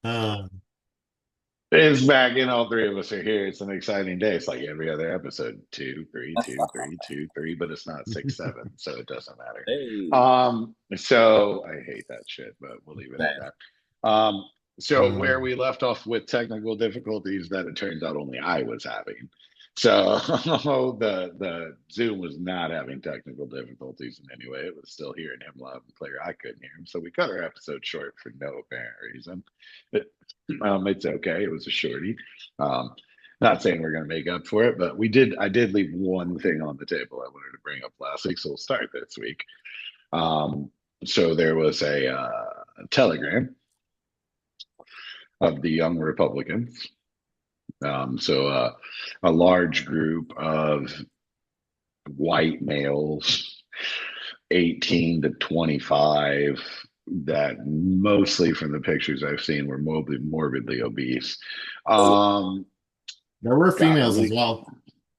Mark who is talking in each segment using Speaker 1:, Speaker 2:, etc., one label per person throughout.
Speaker 1: Uh,
Speaker 2: It's back and all three of us are here. It's an exciting day. It's like every other episode. Two, three, two, three, two, three, but it's not 6, 7, so it doesn't matter.
Speaker 3: Hey,
Speaker 2: So I hate that shit, but we'll leave it at
Speaker 3: man.
Speaker 2: that. So where
Speaker 1: um,
Speaker 2: we left off with technical difficulties that it turns out only I was having. So the Zoom was not having technical difficulties in any way. It was still hearing him loud and clear. I couldn't hear him. So we cut our episode short for no apparent reason. But it's okay. It was a shorty. Um, not saying we're going to make up for it, but I did leave one thing on the table I wanted to bring up last week, so we'll start this week. Um, so there was a telegram of the Young Republicans. A large group of white males, 18 to 25, that mostly from the pictures I've seen were morbidly obese. Um,
Speaker 1: there were
Speaker 2: got
Speaker 1: females as
Speaker 2: leaked.
Speaker 1: well.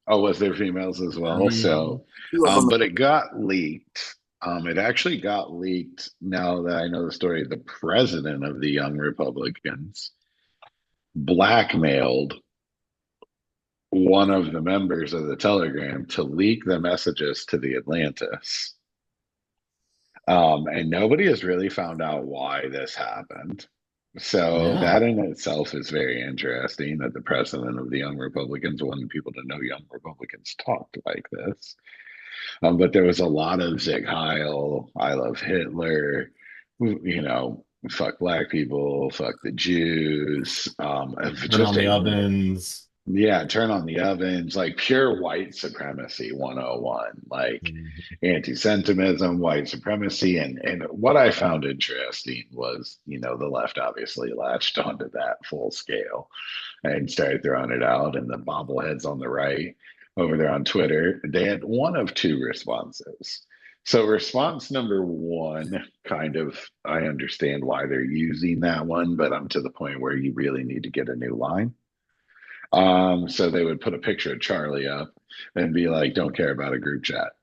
Speaker 2: Oh, was there females as well?
Speaker 1: Mhm.
Speaker 2: So,
Speaker 3: Two of them.
Speaker 2: but it got leaked. It actually got leaked now that I know the story. The president of the Young Republicans blackmailed one of the members of the Telegram to leak the messages to the Atlantis. And nobody has really found out why this happened. So
Speaker 1: Yeah.
Speaker 2: that in itself is very interesting that the president of the Young Republicans wanted people to know Young Republicans talked like this. But there was a lot of Zig Heil, I love Hitler, fuck black people, fuck the Jews,
Speaker 1: Turn
Speaker 2: just
Speaker 1: on the
Speaker 2: a
Speaker 1: ovens.
Speaker 2: yeah, turn on the ovens, like pure white supremacy 101, like
Speaker 1: Mhm.
Speaker 2: anti-Semitism, white supremacy. And what I found interesting was, the left obviously latched onto that full scale and started throwing it out. And the bobbleheads on the right over there on Twitter, they had one of two responses. So response number one, kind of, I understand why they're using that one, but I'm to the point where you really need to get a new line. So they would put a picture of Charlie up and be like, don't care about a group chat.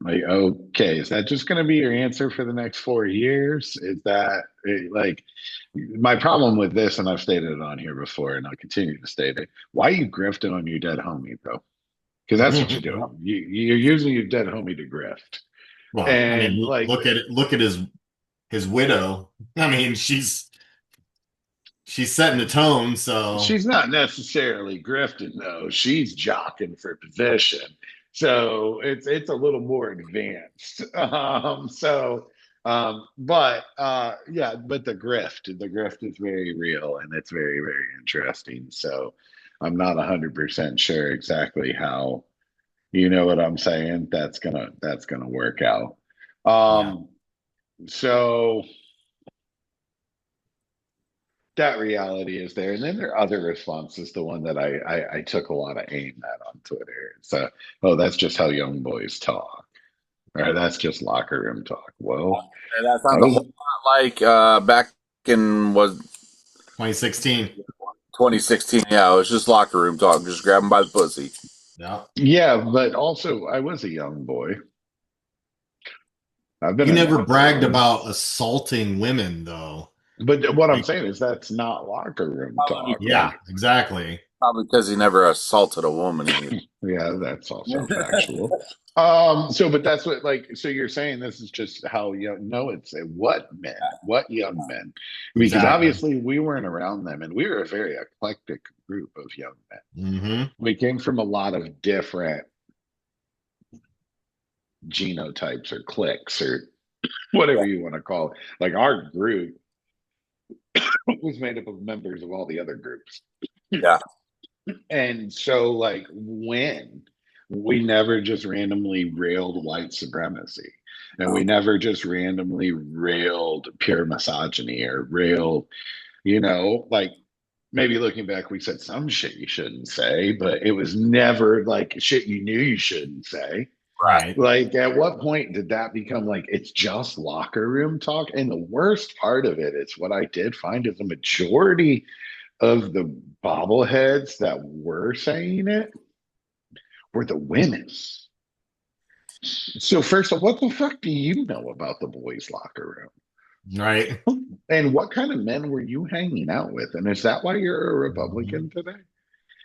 Speaker 2: Like, okay, is that just going to be your answer for the next 4 years? Is that like my problem with this? And I've stated it on here before, and I'll continue to state it. Why are you grifting on your dead homie, though? Because that's what you're doing. You're using your dead homie to grift.
Speaker 1: Well, I mean,
Speaker 2: And like,
Speaker 1: look at it. Look at his widow. I mean, she's setting the tone. So
Speaker 2: she's not necessarily grifting though. She's jockeying for position. So it's a little more advanced. But the grift is very real and it's very, very interesting. So I'm not 100% sure exactly how, you know what I'm saying? That's gonna work out.
Speaker 1: yeah,
Speaker 2: Um, so that reality is there. And then there are other responses. The one that I took a lot of aim at on Twitter. So, oh, that's just how young boys talk, or that's just locker room talk. Well,
Speaker 3: And that
Speaker 2: I
Speaker 3: sounds a
Speaker 2: was
Speaker 3: whole lot like back in was
Speaker 1: 2016.
Speaker 3: 2016. Yeah, it was just locker room talk. Just grab him by the pussy.
Speaker 1: Yeah,
Speaker 2: yeah, but also I was a young boy. I've been
Speaker 1: you
Speaker 2: in
Speaker 1: never
Speaker 2: locker
Speaker 1: bragged
Speaker 2: rooms,
Speaker 1: about assaulting women, though.
Speaker 2: but what I'm
Speaker 1: Like,
Speaker 2: saying is that's not locker room
Speaker 3: Probably
Speaker 2: talk.
Speaker 3: because,
Speaker 1: yeah,
Speaker 2: Like,
Speaker 1: exactly.
Speaker 3: probably because he never assaulted a woman.
Speaker 2: yeah, that's also factual. But that's what, like, so you're saying this is just how young, no, it's what men, what young men, because
Speaker 1: Exactly.
Speaker 2: obviously we weren't around them and we were a very eclectic group of young men.
Speaker 1: Hmm.
Speaker 2: We came from a lot of different genotypes or cliques or
Speaker 3: Yeah,
Speaker 2: whatever you want to call it. Like our group was made up of members of all the other groups.
Speaker 3: yeah.
Speaker 2: And so, like, when we never just randomly railed white supremacy, and we never just randomly railed pure misogyny or railed, like maybe looking back, we said some shit you shouldn't say, but it was never like shit you knew you shouldn't say.
Speaker 3: Right.
Speaker 1: Right.
Speaker 2: Like, at what point did that become like it's just locker room talk? And the worst part of it is what I did find is the majority of the bobbleheads that were saying it were the women. So first of all, what the fuck do you know about the boys' locker room?
Speaker 1: Right.
Speaker 2: And what kind of men were you hanging out with? And is that why you're a Republican today?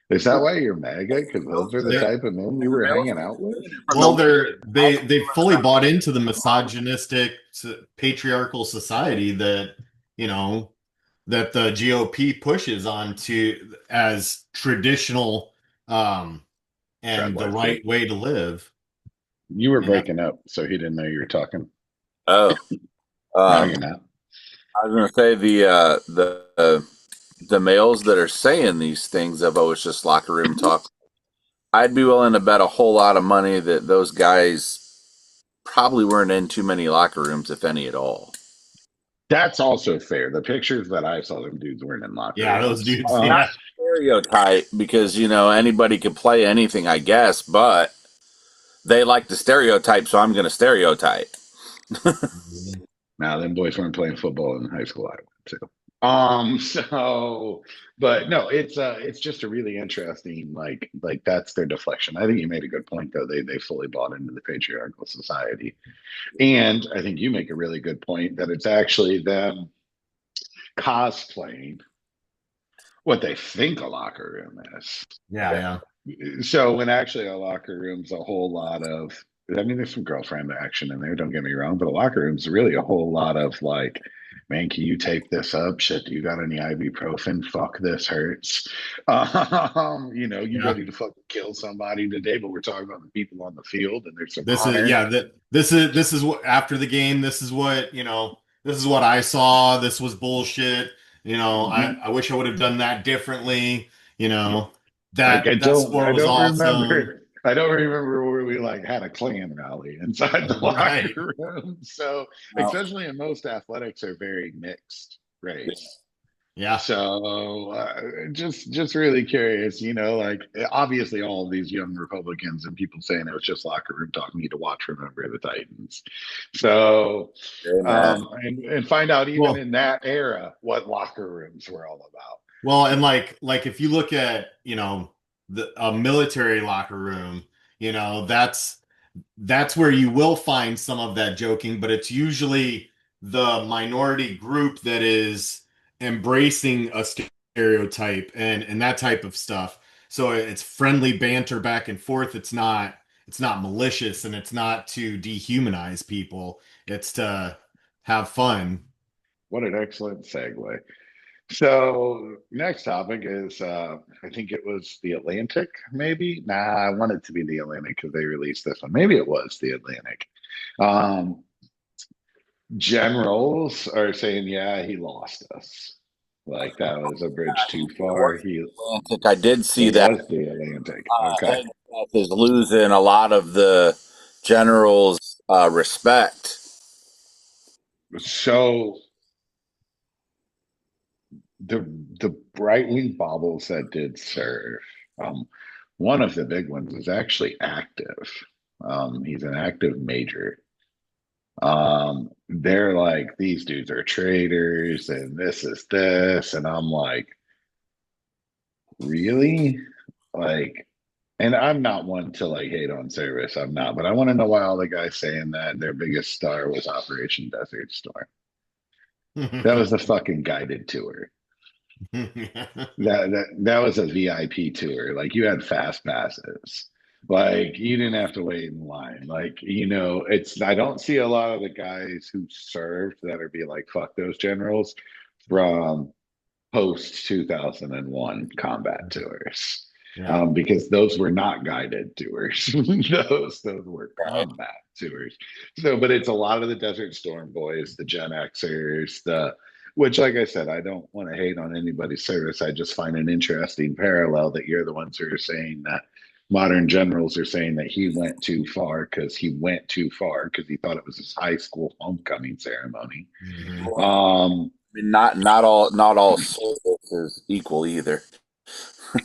Speaker 2: Is that why you're MAGA? Because those are the
Speaker 1: They,
Speaker 2: type of men you were hanging out with?
Speaker 3: From
Speaker 1: well,
Speaker 3: the
Speaker 1: they fully bought into the misogynistic patriarchal society that, you know, that the GOP pushes onto as traditional
Speaker 2: Tread
Speaker 1: and the
Speaker 2: lightly.
Speaker 1: right way to live.
Speaker 2: You were
Speaker 1: And that
Speaker 2: breaking up, so he didn't know you were talking.
Speaker 3: oh,
Speaker 2: Now
Speaker 3: um,
Speaker 2: you're not.
Speaker 3: I was gonna say the males that are saying these things of oh it's just locker room talk. I'd be willing to bet a whole lot of money that those guys probably weren't in too many locker rooms, if any at all.
Speaker 2: That's also fair. The pictures that I saw, them dudes weren't in locker
Speaker 1: yeah, those
Speaker 2: rooms.
Speaker 1: dudes,
Speaker 3: Not
Speaker 1: yeah.
Speaker 3: stereotype because anybody could play anything, I guess, but they like the stereotype, so I'm going to stereotype.
Speaker 2: Now, them boys weren't playing football in high school. I went to. So, but no, it's just a really interesting like that's their deflection. I think you made a good point though. They fully bought into the patriarchal society, and I think you make a really good point that it's actually them cosplaying what they think a locker room is.
Speaker 1: Yeah, yeah.
Speaker 2: So when actually a locker room's a whole lot of, I mean, there's some girlfriend action in there, don't get me wrong, but a locker room's really a whole lot of like, man, can you take this up? Shit, do you got any ibuprofen? Fuck, this hurts. You
Speaker 1: Yeah.
Speaker 2: ready to fucking kill somebody today, but we're talking about the people on the field and there's some
Speaker 1: This is
Speaker 2: honor.
Speaker 1: yeah, this is what after the game, this is what, this is what I saw. This was bullshit. I wish I would have done that differently. You know,
Speaker 2: Like
Speaker 1: that score
Speaker 2: I
Speaker 1: was
Speaker 2: don't
Speaker 1: awesome.
Speaker 2: remember. I don't remember where we like had a Klan rally inside the
Speaker 1: Right.
Speaker 2: locker room. So,
Speaker 3: Now,
Speaker 2: especially in most athletics, are very mixed race.
Speaker 1: Yeah.
Speaker 2: So, just really curious. Like obviously, all of these young Republicans and people saying it was just locker room talk need to watch Remember the Titans. So,
Speaker 3: man,
Speaker 2: and find out even
Speaker 1: Well,
Speaker 2: in that era what locker rooms were all about.
Speaker 1: and like if you look at, the a military locker room, that's where you will find some of that joking, but it's usually the minority group that is embracing a stereotype and that type of stuff. So it's friendly banter back and forth. It's not malicious, and it's not to dehumanize people. It's to have fun.
Speaker 2: What an excellent segue. So next topic is I think it was the Atlantic, maybe. Nah, I want it to be the Atlantic because they released this one. Maybe it was the Atlantic. Um, Generals are saying, yeah, he lost us. Like that was a bridge too
Speaker 3: it
Speaker 2: far.
Speaker 3: was Atlantic. I did see
Speaker 2: It
Speaker 3: that.
Speaker 2: was the Atlantic. Okay.
Speaker 3: Hegseth is losing a lot of the generals' respect.
Speaker 2: So the the right wing bobbles that did serve. Um, one of the big ones is actually active. He's an active major. They're like, these dudes are traitors and this is this. And I'm like, really? Like, and I'm not one to like hate on service. I'm not, but I want to know why all the guys saying that their biggest star was Operation Desert Storm. That was a fucking guided tour. That was a VIP tour. Like you had fast passes. Like you didn't have to wait in line. Like, it's I don't see a lot of the guys who served that are be like, fuck those generals from post 2001 combat tours.
Speaker 1: Yeah.
Speaker 2: Because those were not guided tours. those were combat tours. So, but it's a lot of the Desert Storm boys, the Gen Xers, which, like I said, I don't want to hate on anybody's service. I just find an interesting parallel that you're the ones who are saying that modern generals are saying that he went too far because he went too far because he thought it was his high school homecoming ceremony.
Speaker 1: Mhm.
Speaker 2: Um,
Speaker 3: I mean, not all service is equal either. I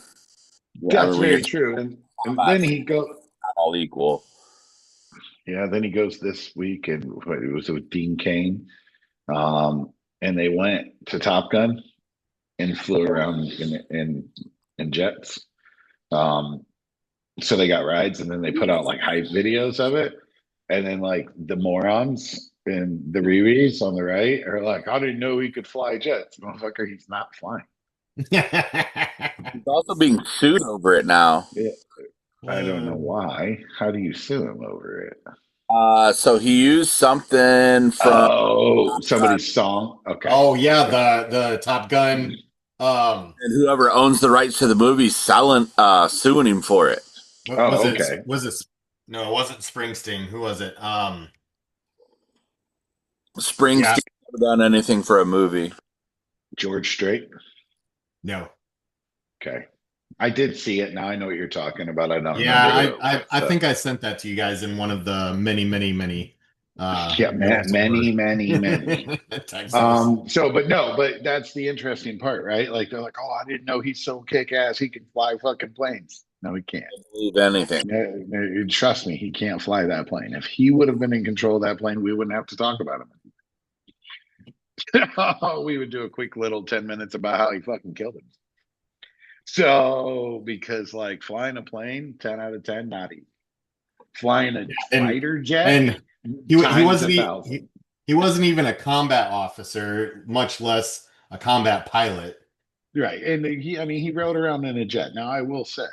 Speaker 2: that's
Speaker 3: mean, when you're
Speaker 2: very
Speaker 3: talking
Speaker 2: true. And
Speaker 3: about
Speaker 2: then he go,
Speaker 3: not all equal.
Speaker 2: yeah, then he goes this week and it was with Dean Kane. Um, and they went to Top Gun and flew around in jets. Um, so they got rides and then they put out like hype videos of it. And then like the morons and the rereads on the right are like, I didn't know he could fly jets. Motherfucker, he's not flying.
Speaker 3: He's also being sued over it now.
Speaker 2: Yeah, I don't know why. How do you sue him over it?
Speaker 3: So he used something from
Speaker 2: Oh, somebody's song. Okay.
Speaker 1: Oh yeah,
Speaker 2: Yeah.
Speaker 1: the Top Gun. Um,
Speaker 3: and whoever owns the rights to the movie suing him for it.
Speaker 1: what was
Speaker 2: Oh,
Speaker 1: it?
Speaker 2: okay.
Speaker 1: Was it? No, it wasn't Springsteen. Who was it? Yeah,
Speaker 3: Springsteen never done anything for a movie.
Speaker 2: George Strait.
Speaker 1: no.
Speaker 2: Okay. I did see it. Now I know what you're talking about. I don't remember who
Speaker 1: Yeah,
Speaker 2: it
Speaker 1: I
Speaker 2: was.
Speaker 1: I think I sent that to you guys in one of the many
Speaker 2: Yeah,
Speaker 1: notes
Speaker 2: many,
Speaker 1: or
Speaker 2: many, many.
Speaker 1: textos.
Speaker 2: But no, but that's the interesting part, right? Like they're like, oh, I didn't know he's so kick ass. He can fly fucking planes. No, he can't.
Speaker 3: Believe anything.
Speaker 2: Trust me, he can't fly that plane. If he would have been in control of that plane, we wouldn't have to talk about him. We would do a quick little 10 minutes about how he fucking killed him. So, because like flying a plane, 10 out of 10, not easy. Flying a
Speaker 1: And
Speaker 2: fighter jet,
Speaker 1: and he
Speaker 2: times
Speaker 1: wasn't
Speaker 2: a thousand.
Speaker 1: he wasn't even a combat officer, much less a combat pilot.
Speaker 2: Right. And I mean, he rode around in a jet. Now, I will say,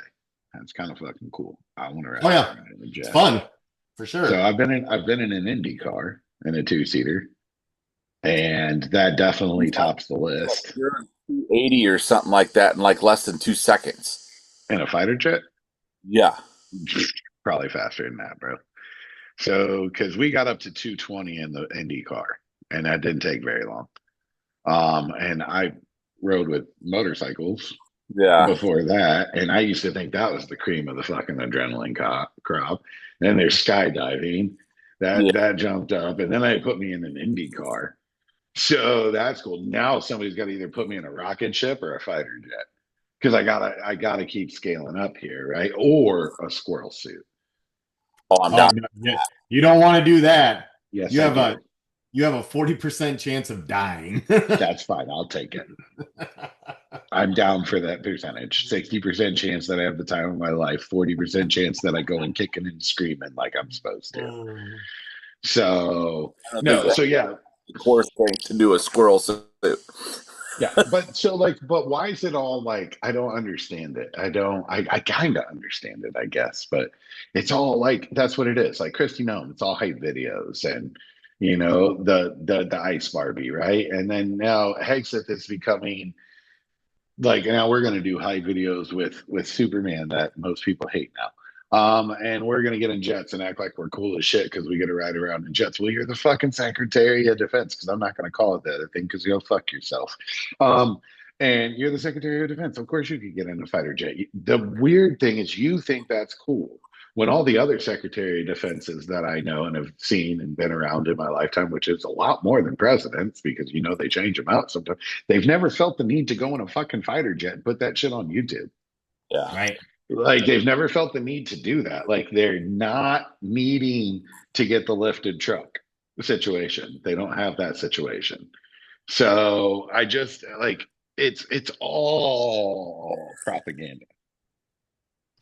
Speaker 2: that's kind of fucking cool. I want to
Speaker 1: Oh
Speaker 2: ride
Speaker 1: yeah,
Speaker 2: around in a
Speaker 1: it's
Speaker 2: jet.
Speaker 1: fun for
Speaker 2: So
Speaker 1: sure.
Speaker 2: I've been in an Indy car in a two-seater, and that definitely tops the list.
Speaker 3: You're 280 or something like that in like less than 2 seconds.
Speaker 2: In a fighter jet,
Speaker 3: Yeah.
Speaker 2: probably faster than that, bro. So, because we got up to 220 in the Indy car, and that didn't take very long. And I rode with motorcycles
Speaker 3: Yeah.
Speaker 2: before that, and I used to think that was the cream of the fucking adrenaline crop. Then there's skydiving,
Speaker 3: Yeah.
Speaker 2: that jumped up, and then they put me in an Indy car. So that's cool. Now somebody's got to either put me in a rocket ship or a fighter jet because I gotta keep scaling up here, right? Or a squirrel suit.
Speaker 3: Oh, I'm
Speaker 1: Oh
Speaker 3: down.
Speaker 1: no, you don't want to do that.
Speaker 2: Yes,
Speaker 1: You
Speaker 2: I
Speaker 1: have
Speaker 2: do.
Speaker 1: a 40% chance of dying.
Speaker 2: That's fine. I'll take it. I'm down for that percentage. 60% chance that I have the time of my life, 40% chance that I go and kicking and screaming like I'm supposed to. So,
Speaker 3: I don't think
Speaker 2: no,
Speaker 3: that's
Speaker 2: so yeah.
Speaker 3: the core thing to do a squirrel suit.
Speaker 2: Yeah, but so like, but why is it all like, I don't understand it. I kind of understand it, I guess, but it's all like, that's what it is. Like Christy Gnome, it's all hype videos and, the Ice Barbie, right? And then now Hexeth is becoming like now we're going to do hype videos with Superman that most people hate now. And we're going to get in jets and act like we're cool as shit because we get to ride around in jets. Well, you're the fucking Secretary of Defense because I'm not going to call it the other thing because you'll fuck yourself. And you're the Secretary of Defense. Of course, you could get in a fighter jet. The weird thing is, you think that's cool when all the other Secretary of Defenses that I know and have seen and been around in my lifetime, which is a lot more than presidents because they change them out sometimes, they've never felt the need to go in a fucking fighter jet and put that shit on YouTube.
Speaker 3: Yeah.
Speaker 1: Right.
Speaker 2: Like they've never felt the need to do that. Like they're not needing to get the lifted truck situation. They don't have that situation. So I just like it's all propaganda.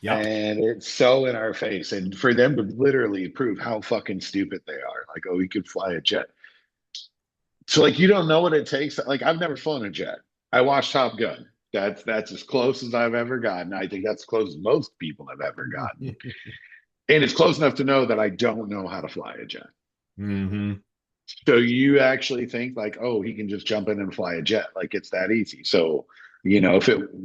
Speaker 1: Yep.
Speaker 2: And it's so in our face. And for them to literally prove how fucking stupid they are, like, oh, we could fly a jet. So like you don't know what it takes. Like I've never flown a jet. I watched Top Gun. That's as close as I've ever gotten. I think that's as close as most people have ever gotten. And it's close enough to know that I don't know how to fly a jet.
Speaker 1: hmm
Speaker 2: So you actually think like, oh, he can just jump in and fly a jet. Like it's that easy. So,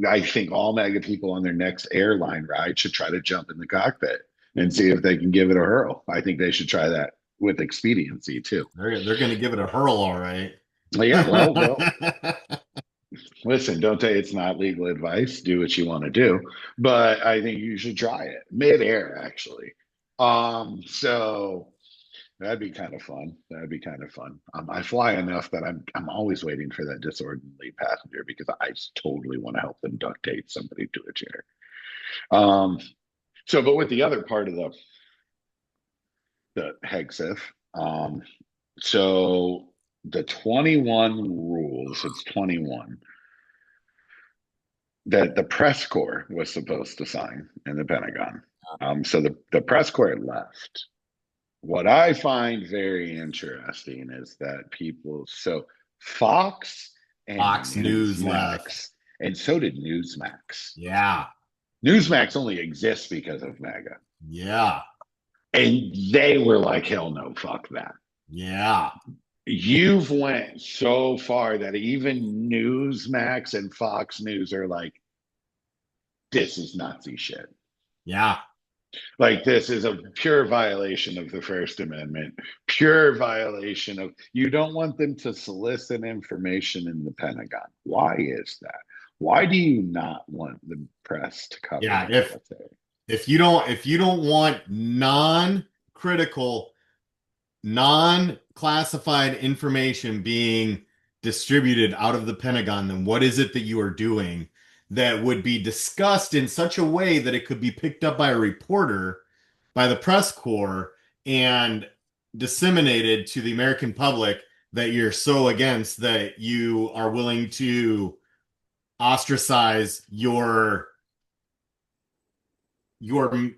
Speaker 2: I think all MAGA people on their next airline ride should try to jump in the cockpit and see if they can give it a hurl. I think they should try that with expediency too.
Speaker 1: They're going to give it a hurl, all right.
Speaker 2: Yeah, well, listen, don't tell you it's not legal advice. Do what you want to do, but I think you should try it midair, actually. So that'd be kind of fun. That'd be kind of fun. I fly enough that I'm always waiting for that disorderly passenger because I just totally want to help them duct tape somebody to a chair. Um, but with the other part of the Hegseth, so the 21 rules, it's 21 that the press corps was supposed to sign in the Pentagon. So the press corps left. What I find very interesting is that Fox and
Speaker 1: Fox News left.
Speaker 2: Newsmax, and so did Newsmax.
Speaker 1: Yeah.
Speaker 2: Newsmax only exists because of MAGA.
Speaker 1: Yeah.
Speaker 2: And they were like, hell no, fuck that.
Speaker 1: Yeah.
Speaker 2: You've went so far that even Newsmax and Fox News are like, this is Nazi shit.
Speaker 1: Yeah.
Speaker 2: Like, this is a pure violation of the First Amendment, pure violation of, you don't want them to solicit information in the Pentagon. Why is that? Why do you not want the press to cover
Speaker 1: Yeah.
Speaker 2: the military?
Speaker 1: If you don't want non-critical, non-classified information being distributed out of the Pentagon, then what is it that you are doing that would be discussed in such a way that it could be picked up by a reporter, by the press corps, and disseminated to the American public that you're so against that you are willing to ostracize your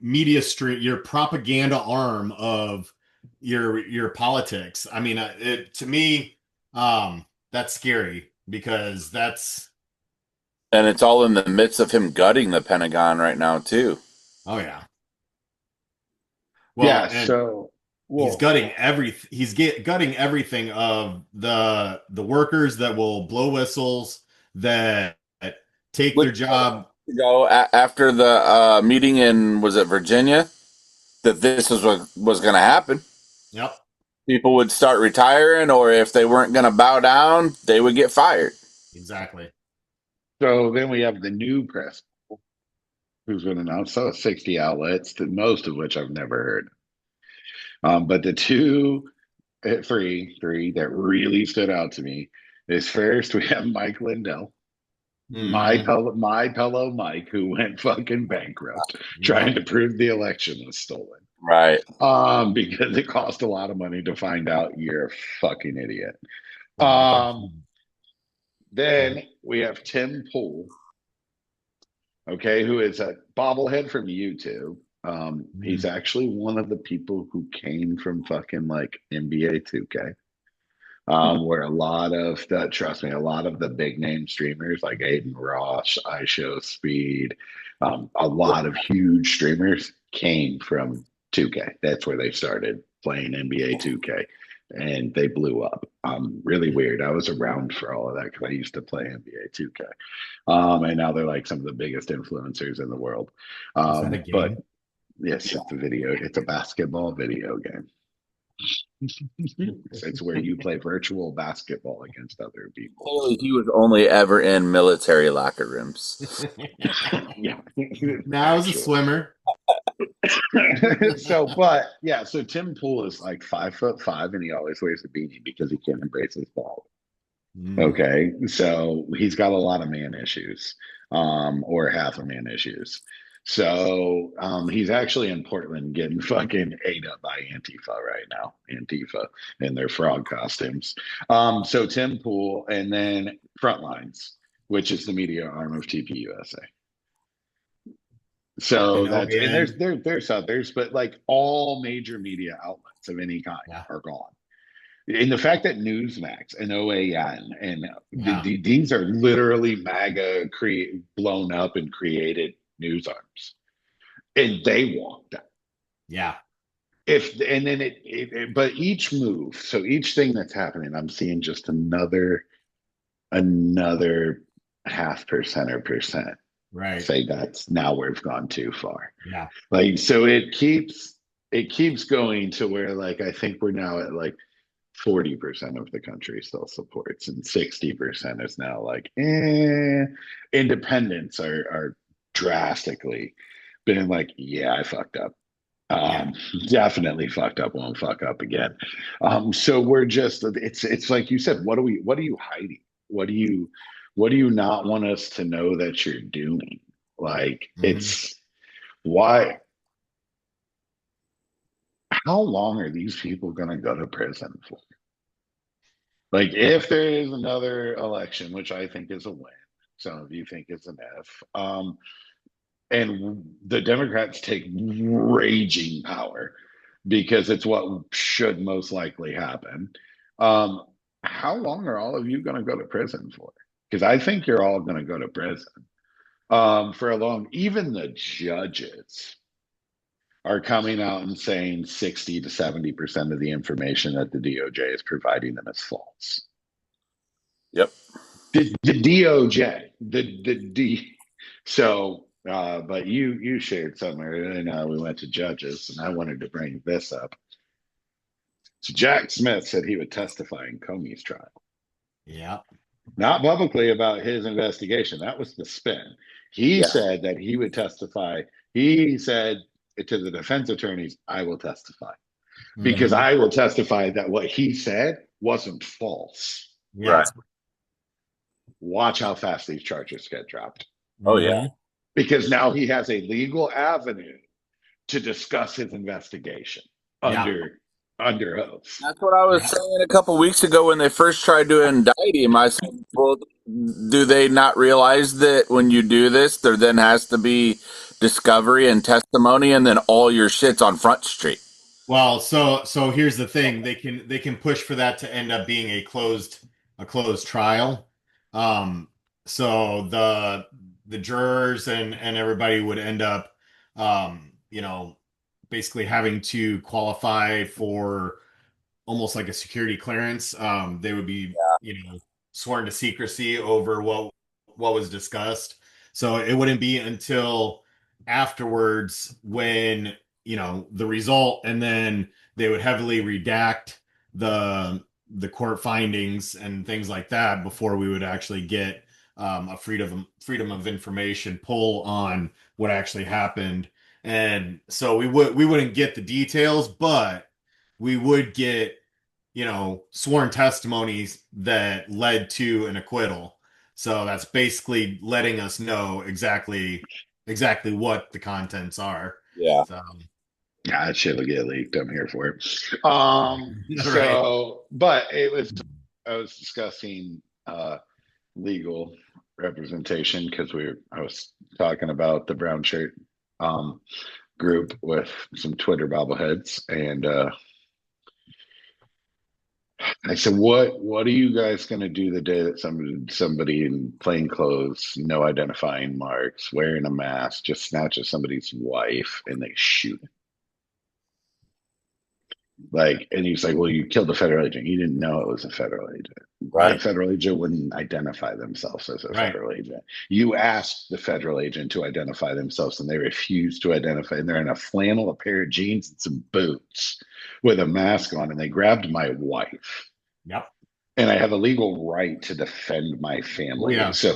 Speaker 1: media stream, your propaganda arm of your politics. I mean, to me, that's scary because that's,
Speaker 3: And it's all in the midst of him gutting the Pentagon right now, too.
Speaker 1: oh yeah. Well,
Speaker 2: Yeah,
Speaker 1: and
Speaker 2: so,
Speaker 1: he's
Speaker 2: well,
Speaker 1: gutting gutting everything of the workers that will blow whistles, that take
Speaker 3: Which
Speaker 1: their job.
Speaker 3: after the meeting in, was it Virginia, that this is what was going to happen.
Speaker 1: Yep,
Speaker 3: People would start retiring, or if they weren't going to bow down, they would get fired.
Speaker 1: exactly.
Speaker 2: so then we have the new press who's been announced. So 60 outlets, most of which I've never heard. But the three that really stood out to me is, first we have Mike Lindell,
Speaker 1: Hmm.
Speaker 2: my fellow Mike, who went fucking bankrupt trying
Speaker 1: Yep,
Speaker 2: to prove the election was stolen.
Speaker 3: Right.
Speaker 2: Because it cost a lot of money to find out you're a fucking idiot.
Speaker 1: yeah.
Speaker 2: Um, then we have Tim Pool, okay, who is a bobblehead from YouTube. He's
Speaker 1: Mhm.
Speaker 2: actually one of the people who came from fucking like NBA 2K. Where a lot of the, trust me, a lot of the big name streamers like Aiden Ross, iShow Speed, a lot of huge streamers came from 2K. That's where they started playing NBA 2K, and they blew up. Really weird. I was around for all of that because I used to play NBA 2K. And now they're like some of the biggest influencers in the world.
Speaker 1: Is that a
Speaker 2: But
Speaker 1: game?
Speaker 2: yes, it's a basketball video game. It's where you play virtual basketball against other people.
Speaker 3: Clearly, he was only ever in military locker rooms.
Speaker 2: Yeah,
Speaker 1: Now as a
Speaker 2: actually.
Speaker 1: swimmer.
Speaker 2: But yeah, so Tim Pool is like 5'5", and he always wears a beanie because he can't embrace his bald.
Speaker 1: Mm.
Speaker 2: Okay, so he's got a lot of man issues, or half a man issues. So he's actually in Portland getting fucking ate up by Antifa right now. Antifa in their frog costumes. So Tim Pool, and then Frontlines, which is the media arm of TPUSA. So
Speaker 1: And
Speaker 2: that's, and
Speaker 1: OAN.
Speaker 2: there's others, but like all major media outlets of any kind
Speaker 1: Yeah.
Speaker 2: are gone. And the fact that Newsmax and OAN and
Speaker 1: Yeah.
Speaker 2: these are literally MAGA blown up and created news arms, and they want that.
Speaker 1: Yeah.
Speaker 2: If and then but each move, so each thing that's happening, I'm seeing just another half percent or percent
Speaker 1: Right.
Speaker 2: say that's now we've gone too far.
Speaker 1: Yeah.
Speaker 2: Like, so it keeps going to where, like, I think we're now at like 40% of the country still supports, and 60% is now like, independents are drastically been like, yeah, I fucked up.
Speaker 1: Yeah.
Speaker 2: Definitely fucked up, won't fuck up again. So we're just, it's like you said, what are you hiding? What do you not want us to know that you're doing? Like,
Speaker 1: Mhm.
Speaker 2: it's why, how long are these people going to go to prison for? Like, if there is another election, which I think is a win, some of you think it's an F, and the Democrats take raging power, because it's what should most likely happen. Um, how long are all of you going to go to prison for? Because I think you're all going to go to prison for a long. Even the judges are coming out and saying 60 to 70% of the information that the DOJ is providing them is false.
Speaker 3: Yep.
Speaker 2: The DOJ, the D. So, but you shared somewhere, and we went to judges, and I wanted to bring this up. So Jack Smith said he would testify in Comey's trial,
Speaker 1: Yeah.
Speaker 2: not publicly about his investigation. That was the spin. He
Speaker 3: Yeah.
Speaker 2: said that he would testify. He said to the defense attorneys, "I will testify because
Speaker 1: Mhm.
Speaker 2: I will testify that what he said wasn't false."
Speaker 1: Yeah.
Speaker 3: Right.
Speaker 2: Watch how fast these charges get dropped.
Speaker 3: Oh yeah.
Speaker 1: Mhm.
Speaker 2: Because now he has a legal avenue to discuss his investigation
Speaker 1: Yeah.
Speaker 2: under oath.
Speaker 3: That's what I was
Speaker 1: Yeah.
Speaker 3: saying a couple weeks ago when they first tried to indict him. I said, well, do they not realize that when you do this, there then has to be discovery and testimony, and then all your shit's on Front Street?
Speaker 1: Well, so here's the thing. They can push for that to end up being a closed trial. Um, so the jurors and everybody would end up basically having to qualify for almost like a security clearance. They would be, sworn to secrecy over what was discussed. So it wouldn't be until afterwards when, the result, and then they would heavily redact the court findings and things like that before we would actually get a freedom of information pull on what actually happened. And so we wouldn't get the details, but we would get, sworn testimonies that led to an acquittal. So that's basically letting us know exactly what the contents are.
Speaker 3: Yeah.
Speaker 1: So
Speaker 2: Yeah, that shit will get leaked. I'm here for it.
Speaker 1: right.
Speaker 2: But I was discussing legal representation because I was talking about the brown shirt um, group with some Twitter bobbleheads, and I said, what are you guys going to do the day that somebody in plain clothes, no identifying marks, wearing a mask, just snatches somebody's wife and they shoot him? Like, and he's like, well, you killed a federal agent. You didn't know it was a federal agent.
Speaker 3: Right.
Speaker 2: That federal agent wouldn't identify themselves as a
Speaker 1: Right.
Speaker 2: federal agent. You asked the federal agent to identify themselves and they refused to identify. And they're in a flannel, a pair of jeans, and some boots with a mask on. And they grabbed my wife.
Speaker 1: Yep.
Speaker 2: And I have a legal right to defend my
Speaker 1: Oh
Speaker 2: family.
Speaker 1: yeah.
Speaker 2: So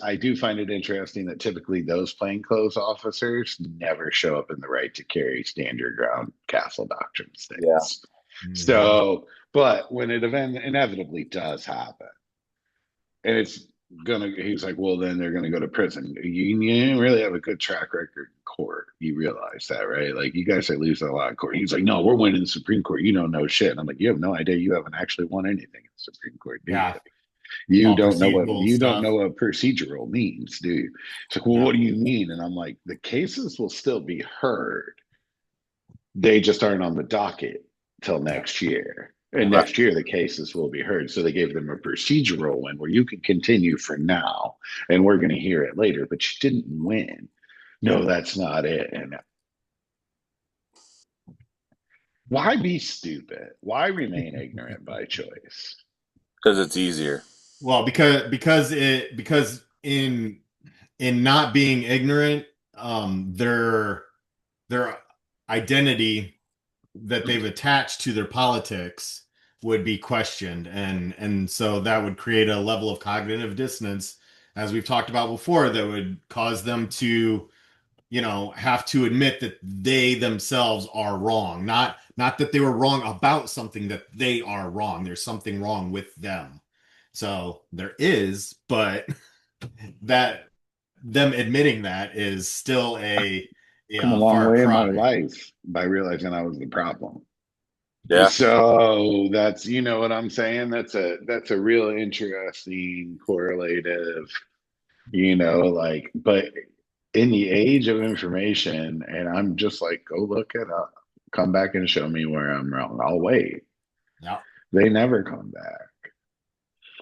Speaker 2: I do find it interesting that typically those plainclothes officers never show up in the right to carry stand your ground castle doctrine
Speaker 3: Yeah.
Speaker 2: states.
Speaker 1: Mhm.
Speaker 2: So, but when it inevitably does happen, and he's like, well, then they're gonna go to prison. You didn't really have a good track record in court. You realize that, right? Like you guys are losing a lot of court. He's like, no, we're winning the Supreme Court. You don't know shit. And I'm like, you have no idea. You haven't actually won anything in the Supreme Court, do you?
Speaker 1: Yeah. It's all procedural
Speaker 2: You don't
Speaker 1: stuff.
Speaker 2: know what procedural means, do you? It's like, well,
Speaker 1: Yeah.
Speaker 2: what do you mean? And I'm like, the cases will still be heard. They just aren't on the docket till
Speaker 1: Yeah.
Speaker 2: next year. And
Speaker 1: Yeah.
Speaker 3: Right.
Speaker 2: next year, the cases will be heard. So they gave them a procedural one where you can continue for now, and we're going to hear it later, but you didn't win.
Speaker 1: Yeah.
Speaker 2: No, that's not it. And why be stupid? Why remain ignorant by choice?
Speaker 3: Because it's easier.
Speaker 1: Well, because in not being ignorant, their identity that they've attached to their politics would be questioned, and so that would create a level of cognitive dissonance, as we've talked about before, that would cause them to, have to admit that they themselves are wrong, not that they were wrong about something, that they are wrong. There's something wrong with them. So there is, but that them admitting that is still a
Speaker 2: Come a long
Speaker 1: far
Speaker 2: way in my
Speaker 1: cry.
Speaker 2: life by realizing I was the problem.
Speaker 3: Yeah.
Speaker 2: So that's, you know what I'm saying? That's a real interesting correlative, like, but in the age of information, and I'm just like, go look it up. come back and show me where I'm wrong. I'll wait.
Speaker 1: Yeah.
Speaker 2: They never come back.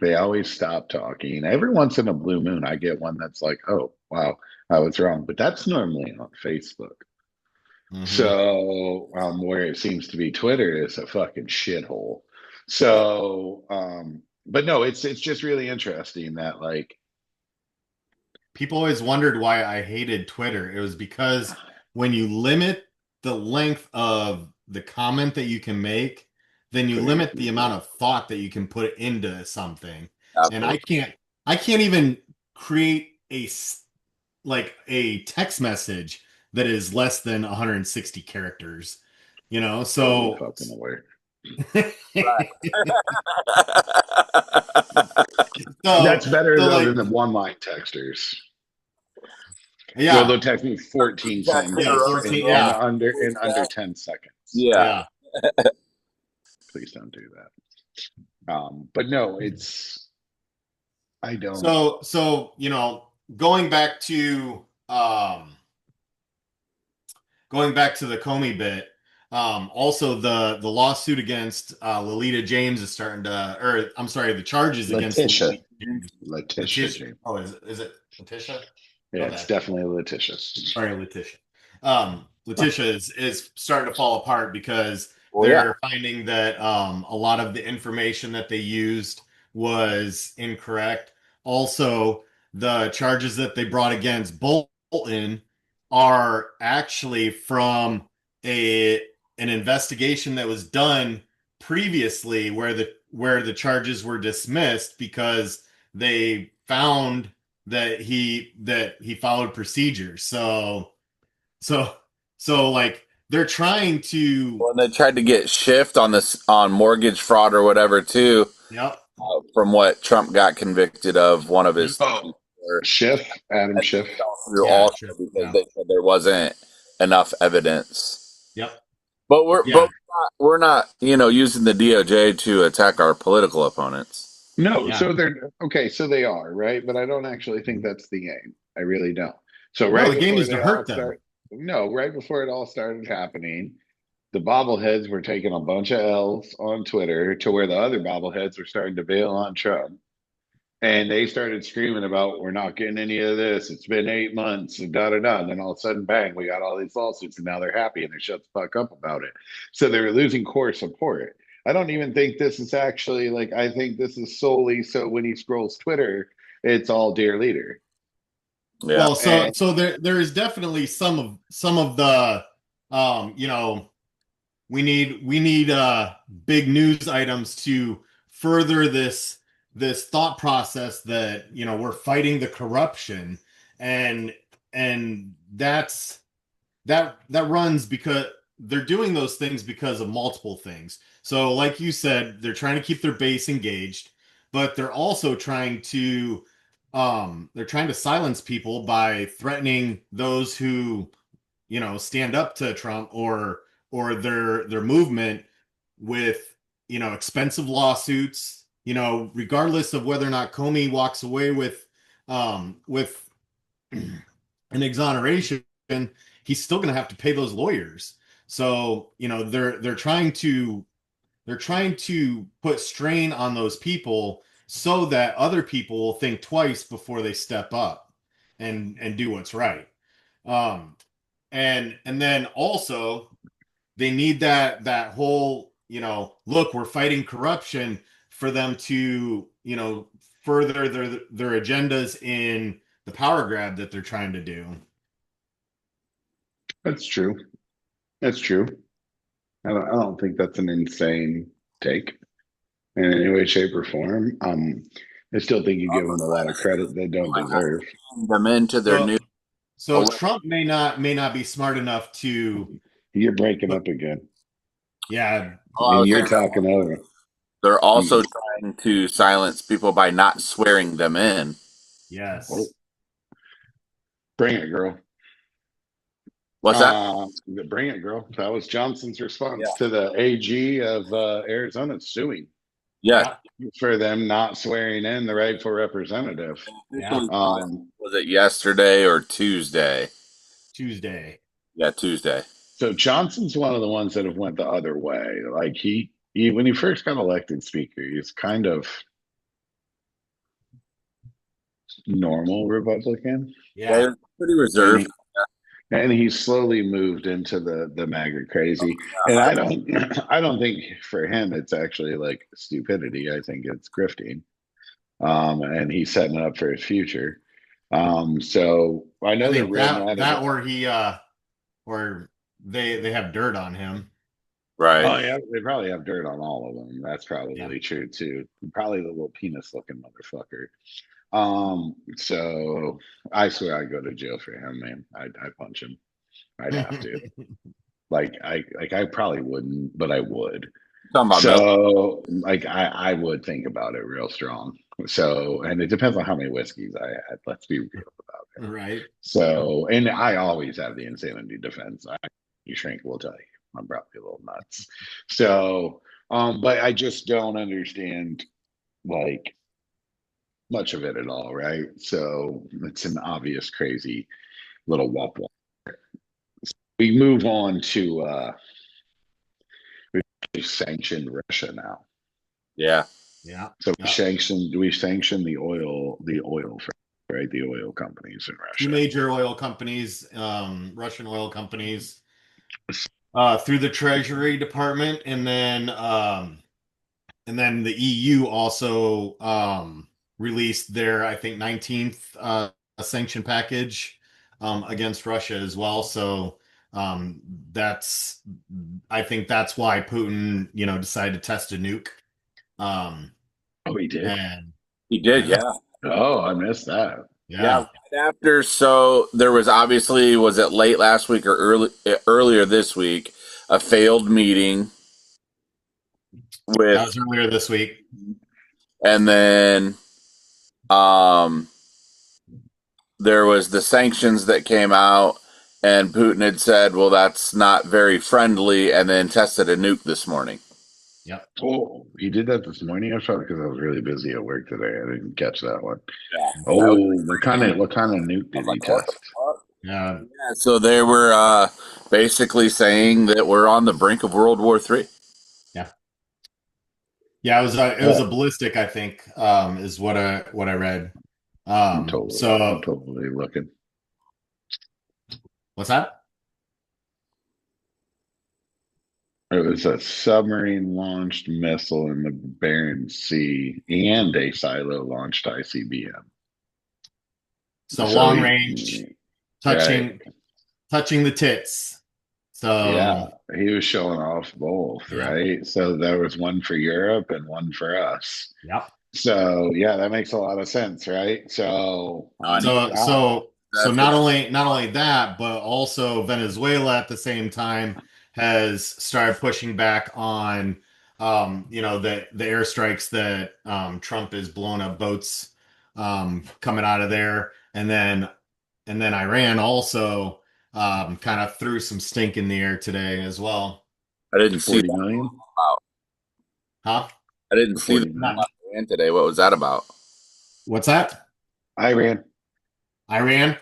Speaker 2: They always stop talking. Every once in a blue moon, I get one that's like, oh, wow, I was wrong. But that's normally on Facebook.
Speaker 1: Mm-hmm.
Speaker 2: So, where it seems to be Twitter is a fucking shithole. So, but no, it's just really interesting that like
Speaker 1: People always wondered why I hated Twitter. It was because when you limit the length of the comment that you can make, then you
Speaker 2: Twitter
Speaker 1: limit
Speaker 2: gets me
Speaker 1: the amount
Speaker 2: blue.
Speaker 1: of thought that you can put into something. And
Speaker 3: Absolutely.
Speaker 1: I can't even create like a text message that is less than 160 characters, you know?
Speaker 2: Totally
Speaker 1: So
Speaker 2: fucking aware.
Speaker 1: so
Speaker 2: That's better
Speaker 1: so
Speaker 2: though
Speaker 1: like
Speaker 2: than the one line texters. Well,
Speaker 1: yeah,
Speaker 2: they'll text me 14
Speaker 3: That's
Speaker 1: yeah,
Speaker 2: sentences
Speaker 1: 14,
Speaker 2: in
Speaker 1: yeah,
Speaker 2: under 10 seconds.
Speaker 3: Yeah.
Speaker 1: yeah.
Speaker 2: Please don't do that. But no, it's I don't.
Speaker 1: So you know, going back to the Comey bit, also the lawsuit against Lolita James is starting to, or I'm sorry, the charges against
Speaker 2: Letitia.
Speaker 1: Lolita James.
Speaker 2: Letitia
Speaker 1: Letitia.
Speaker 2: James.
Speaker 1: Oh, is it Letitia?
Speaker 2: Yeah, it's
Speaker 1: Okay.
Speaker 2: definitely Letitia.
Speaker 1: Sorry, Letitia. Letitia is starting to fall apart because
Speaker 3: Well, yeah.
Speaker 1: they're finding that a lot of the information that they used was incorrect. Also, the charges that they brought against Bolton are actually from a an investigation that was done previously where the charges were dismissed because they found that he followed procedures. So so like they're trying to
Speaker 3: When they tried to get shift on this on mortgage fraud or whatever too,
Speaker 1: yep,
Speaker 3: from what Trump got convicted of, one of his
Speaker 2: Oh,
Speaker 3: things where
Speaker 2: Schiff, Adam
Speaker 3: that
Speaker 2: Schiff.
Speaker 3: fell through
Speaker 1: yeah,
Speaker 3: also
Speaker 1: sure.
Speaker 3: because
Speaker 1: Yeah.
Speaker 3: they said there wasn't enough evidence.
Speaker 1: Yep.
Speaker 3: But we're
Speaker 1: Yeah.
Speaker 3: we're not using the DOJ to attack our political opponents.
Speaker 2: No,
Speaker 1: Yeah.
Speaker 2: so they're okay, so they are, right? But I don't actually think that's the aim. I really don't. So
Speaker 1: No,
Speaker 2: right
Speaker 1: the game
Speaker 2: before
Speaker 1: is to
Speaker 2: they all
Speaker 1: hurt them.
Speaker 2: start, no, right before it all started happening, the bobbleheads were taking a bunch of L's on Twitter to where the other bobbleheads were starting to bail on Trump. And they started screaming about, we're not getting any of this. It's been 8 months and da da da. And then all of a sudden, bang, we got all these lawsuits and now they're happy and they shut the fuck up about it. So they were losing core support. I don't even think this is actually like, I think this is solely so when he scrolls Twitter, it's all dear leader.
Speaker 3: Yeah.
Speaker 1: Well,
Speaker 2: And
Speaker 1: so there is definitely some of the you know, we need big news items to further this thought process that, you know, we're fighting the corruption and that's that runs because they're doing those things because of multiple things. So, like you said, they're trying to keep their base engaged, but they're also they're trying to silence people by threatening those who, you know, stand up to Trump or their movement with, you know, expensive lawsuits, you know, regardless of whether or not Comey walks away with an exoneration, he's still going to have to pay those lawyers. So, you know, they're trying to put strain on those people so that other people will think twice before they step up and do what's right. Um, and then also they need that whole, you know, look, we're fighting corruption for them to, you know, further their agendas in the power grab that they're trying to do.
Speaker 2: that's true. That's true. I don't think that's an insane take in any way, shape, or form. I still think you give them a lot of credit they don't deserve.
Speaker 3: Them into their
Speaker 1: So
Speaker 3: new.
Speaker 1: so Trump may not be smart enough to
Speaker 2: You're breaking
Speaker 1: put,
Speaker 2: up again,
Speaker 1: yeah,
Speaker 3: Oh, I
Speaker 2: and
Speaker 3: was
Speaker 2: you're
Speaker 3: saying
Speaker 2: talking over.
Speaker 3: they're also
Speaker 2: You,
Speaker 3: trying to silence people by not swearing them in.
Speaker 2: oh,
Speaker 1: yes.
Speaker 2: bring it, girl.
Speaker 3: What's that?
Speaker 2: Bring it, girl. That was Johnson's
Speaker 3: Yeah.
Speaker 2: response to the AG of Arizona suing
Speaker 3: Yeah.
Speaker 1: Yeah.
Speaker 2: for them not swearing in the rightful representative.
Speaker 1: Yeah.
Speaker 2: Um,
Speaker 3: Was it yesterday or Tuesday?
Speaker 1: Tuesday.
Speaker 3: Yeah, Tuesday.
Speaker 2: So Johnson's one of the ones that have went the other way. Like he when he first got elected speaker, he's kind of normal Republican,
Speaker 1: Yeah.
Speaker 3: Yeah, it's pretty
Speaker 2: and
Speaker 3: reserved.
Speaker 2: he slowly moved into the MAGA crazy. And
Speaker 3: Uh,
Speaker 2: I don't think for him it's actually like stupidity. I think it's grifting. And he's setting it up for his future. So I
Speaker 1: I
Speaker 2: know they're
Speaker 1: think
Speaker 2: real mad at
Speaker 1: that or he or they have dirt on him.
Speaker 3: right.
Speaker 2: Oh yeah, they probably have dirt on all of them. That's
Speaker 1: Yeah.
Speaker 2: probably true too. Probably the little penis looking motherfucker. So I swear I'd go to jail for him, man. I'd punch him. I'd have to. I probably wouldn't, but I would.
Speaker 3: Talking about milk.
Speaker 2: So like I would think about it real strong. So and it depends on how many whiskeys I had. Let's be real about it.
Speaker 1: Right.
Speaker 2: So and I always have the insanity defense. You shrink will tell you. I'm probably a little nuts. So but I just don't understand like much of it at all, right? So it's an obvious crazy little wop wop. We move on to we sanctioned Russia now.
Speaker 3: Yeah.
Speaker 1: Yeah.
Speaker 2: So
Speaker 1: Yeah.
Speaker 2: we sanction the oil right? The oil companies in
Speaker 1: Two
Speaker 2: Russia.
Speaker 1: major oil companies, Russian oil companies, through the Treasury Department, and then the EU also released their, I think, 19th sanction package against Russia as well. So that's, I think that's why Putin, decided to test a nuke. Um,
Speaker 2: Oh, he did.
Speaker 1: and
Speaker 3: He did,
Speaker 1: yeah,
Speaker 3: yeah.
Speaker 2: Oh, I missed that.
Speaker 3: Yeah,
Speaker 1: yeah,
Speaker 3: right after, so there was obviously, was it late last week or earlier this week, a failed meeting
Speaker 1: that
Speaker 3: with,
Speaker 1: was earlier this week.
Speaker 3: and then um there was the sanctions that came out, and Putin had said, well, that's not very friendly, and then tested a nuke this morning.
Speaker 1: Yep.
Speaker 2: Oh, he did that this morning. I thought because I was really busy at work today. I didn't catch that one.
Speaker 3: Yeah. I was,
Speaker 2: Oh, what kind of nuke
Speaker 3: I was
Speaker 2: did he
Speaker 3: like, what the
Speaker 2: test?
Speaker 3: fuck?
Speaker 1: Yeah.
Speaker 3: Yeah, so they were basically saying that we're on the brink of World War III.
Speaker 1: Yeah. Yeah, it was a
Speaker 2: Oh,
Speaker 1: ballistic, I think, is what I read.
Speaker 2: I'm
Speaker 1: So
Speaker 2: totally looking.
Speaker 1: what's that?
Speaker 2: It was a submarine launched missile in the Barents Sea and a silo launched ICBM.
Speaker 1: So
Speaker 2: So
Speaker 1: long
Speaker 2: he,
Speaker 1: range,
Speaker 2: right,
Speaker 1: touching touching the tits.
Speaker 2: yeah,
Speaker 1: So
Speaker 2: he was showing off both,
Speaker 1: yeah,
Speaker 2: right? So there was one for Europe and one for us.
Speaker 1: yep.
Speaker 2: So yeah, that makes a lot of sense, right? So
Speaker 3: And he,
Speaker 1: So
Speaker 2: ah,
Speaker 1: so so
Speaker 3: that's what,
Speaker 1: not only that, but also Venezuela at the same time has started pushing back on the airstrikes that Trump is blowing up boats coming out of there, and then Iran also kind of threw some stink in the air today as well.
Speaker 3: I didn't see
Speaker 2: 40
Speaker 3: that.
Speaker 2: million,
Speaker 3: Wow.
Speaker 1: Huh?
Speaker 3: I didn't see that
Speaker 2: 40
Speaker 1: Not,
Speaker 2: million.
Speaker 3: today. What was that about?
Speaker 1: what's that?
Speaker 2: Iran.
Speaker 1: Iran?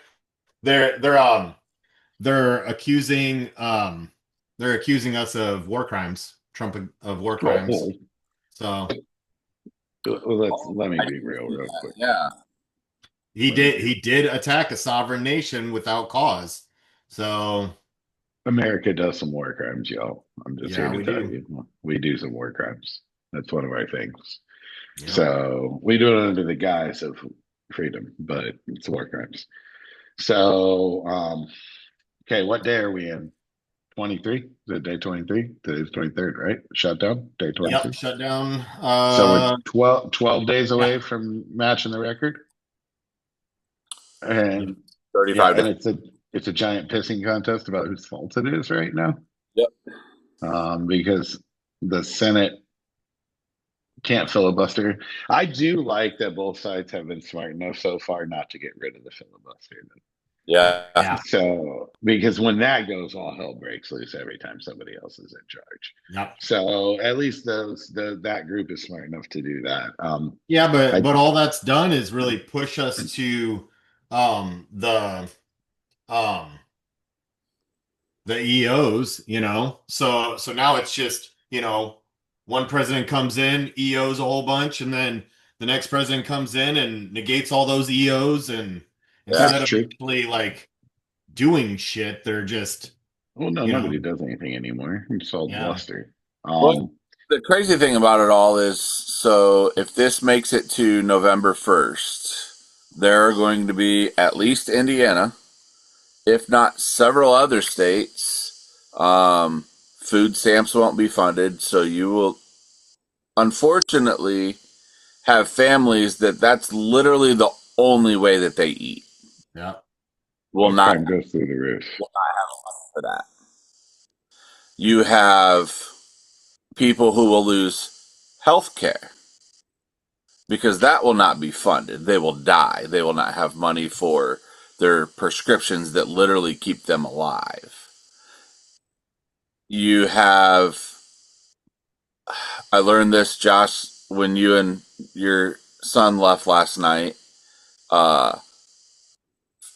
Speaker 1: They're they're accusing they're accusing us of war crimes, Trump of war crimes.
Speaker 2: Oh,
Speaker 1: So
Speaker 3: Oh,
Speaker 2: let me
Speaker 3: I
Speaker 2: be
Speaker 3: didn't
Speaker 2: real,
Speaker 3: see
Speaker 2: real
Speaker 3: that.
Speaker 2: quick.
Speaker 3: Yeah.
Speaker 2: Let me be.
Speaker 1: he did attack a sovereign nation without cause. So
Speaker 2: America does some war crimes, y'all. I'm just here
Speaker 1: yeah,
Speaker 2: to
Speaker 1: we
Speaker 2: tell
Speaker 1: do.
Speaker 2: you, we do some war crimes. That's one of our things.
Speaker 1: Yep.
Speaker 2: So we do it under the guise of freedom, but it's war crimes. So, okay, what day are we in? 23? Is it day 23? Today's 23rd, right? Shutdown, day
Speaker 1: Yep,
Speaker 2: 23.
Speaker 1: shutdown.
Speaker 2: So we're 12 days
Speaker 1: Yeah.
Speaker 2: away from matching the record.
Speaker 1: Yep.
Speaker 2: And yeah,
Speaker 3: 35 days.
Speaker 2: and it's a giant pissing contest about whose fault it is right now.
Speaker 3: Yep.
Speaker 2: Because the Senate can't filibuster. I do like that both sides have been smart enough so far not to get rid of the filibuster.
Speaker 3: Yeah.
Speaker 1: Yeah.
Speaker 2: So, because when that goes, all hell breaks loose every time somebody else is in charge.
Speaker 1: Yep.
Speaker 2: So, at least that group is smart enough to do that.
Speaker 1: Yeah,
Speaker 2: I
Speaker 1: but all that's done is really push us to um the um the EOs, So now it's just, one president comes in, EOs a whole bunch, and then the next president comes in and negates all those EOs, and
Speaker 3: Yeah.
Speaker 1: instead
Speaker 2: That's
Speaker 1: of
Speaker 2: true.
Speaker 1: actually like doing shit, they're just,
Speaker 2: Well, no,
Speaker 1: you know,
Speaker 2: nobody does anything anymore. It's all
Speaker 1: yeah.
Speaker 2: bluster.
Speaker 3: Well, the crazy thing about it all is, so if this makes it to November 1st, there are going to be at least Indiana, if not several other states. Food stamps won't be funded, so you will unfortunately have families that's literally the only way that they eat.
Speaker 1: Yeah.
Speaker 3: Will not
Speaker 2: Crime goes through the roof.
Speaker 3: for that. You have people who will lose health care because that will not be funded. They will die. They will not have money for their prescriptions that literally keep them alive. You have, I learned this, Josh, when you and your son left last night.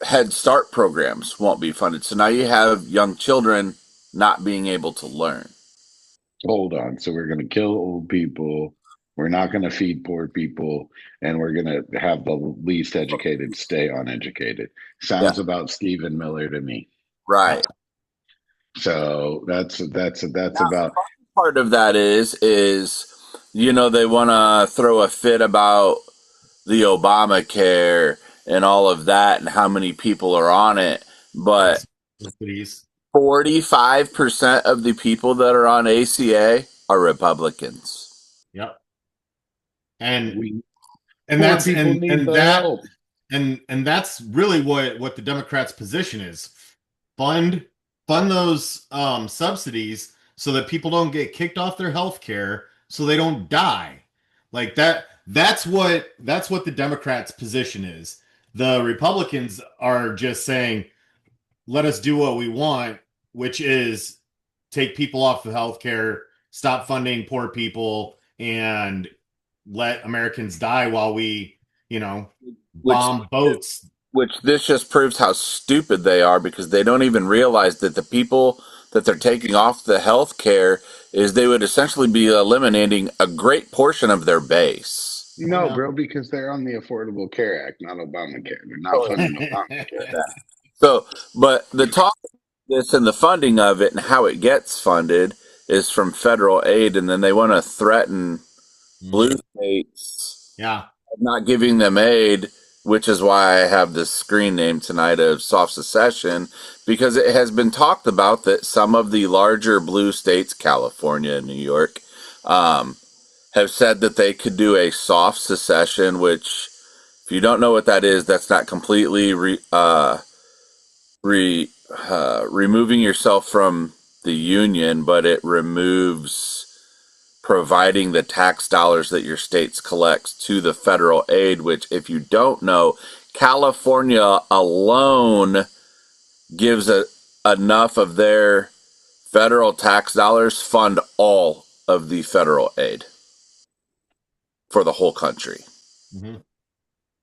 Speaker 3: Head Start programs won't be funded. So now you have young children not being able to learn.
Speaker 2: Hold on. So we're going to kill old people. We're not going to feed poor people, and we're going to have the least educated stay uneducated.
Speaker 3: Yeah,
Speaker 2: Sounds about Stephen Miller to me.
Speaker 1: Yeah.
Speaker 3: right.
Speaker 2: So that's
Speaker 3: Now,
Speaker 2: about.
Speaker 3: part of that is they want to throw a fit about the Obamacare and all of that and how many people are on it, but
Speaker 1: Please.
Speaker 3: 45% of the people that are on ACA are Republicans.
Speaker 1: Yep. And
Speaker 2: We
Speaker 1: and
Speaker 2: poor
Speaker 1: that's
Speaker 2: people need the help.
Speaker 1: and that's really what the Democrats' position is. Fund fund those subsidies so that people don't get kicked off their health care, so they don't die. Like that's what the Democrats' position is. The Republicans are just saying, let us do what we want, which is take people off of health care, stop funding poor people, and let Americans die while we,
Speaker 3: Which
Speaker 1: bomb boats.
Speaker 3: which this just proves how stupid they are because they don't even realize that the people that they're taking off the health care is they would essentially be eliminating a great portion of their base.
Speaker 1: Oh
Speaker 2: No,
Speaker 1: yeah.
Speaker 2: bro, because they're on the Affordable Care Act, not Obamacare. They're not funding Obamacare.
Speaker 3: So, but the talk of this and the funding of it and how it gets funded is from federal aid, and then they want to threaten blue
Speaker 1: Mhm.
Speaker 3: states
Speaker 1: Yeah.
Speaker 3: not giving them aid, which is why I have this screen name tonight of soft secession, because it has been talked about that some of the larger blue states, California and New York, have said that they could do a soft secession, which, if you don't know what that is, that's not completely removing yourself from the union, but it removes providing the tax dollars that your states collects to the federal aid, which, if you don't know, California alone gives enough of their federal tax dollars fund all of the federal aid for the whole country.
Speaker 1: Mhm.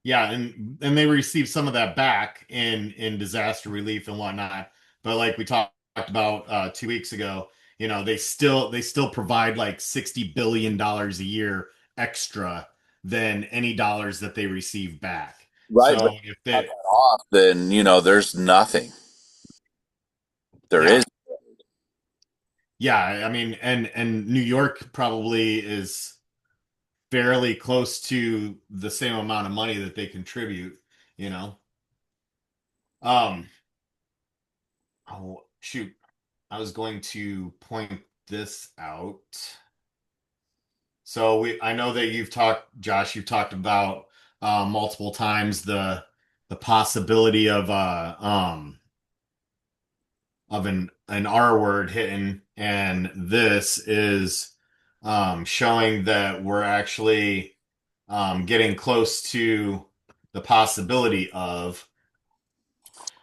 Speaker 1: Yeah, and they receive some of that back in disaster relief and whatnot. But like we talked about 2 weeks ago, they still provide like $60 billion a year extra than any dollars that they receive back.
Speaker 3: Right, but
Speaker 1: So if
Speaker 3: cut
Speaker 1: they,
Speaker 3: that off, then there's nothing. There
Speaker 1: yeah,
Speaker 3: is.
Speaker 1: yeah, I mean, and New York probably is fairly close to the same amount of money that they contribute, you know. Um, oh shoot. I was going to point this out. So I know that Josh, you've talked about multiple times the possibility of an R word hitting, and this is showing that we're actually getting close to the possibility of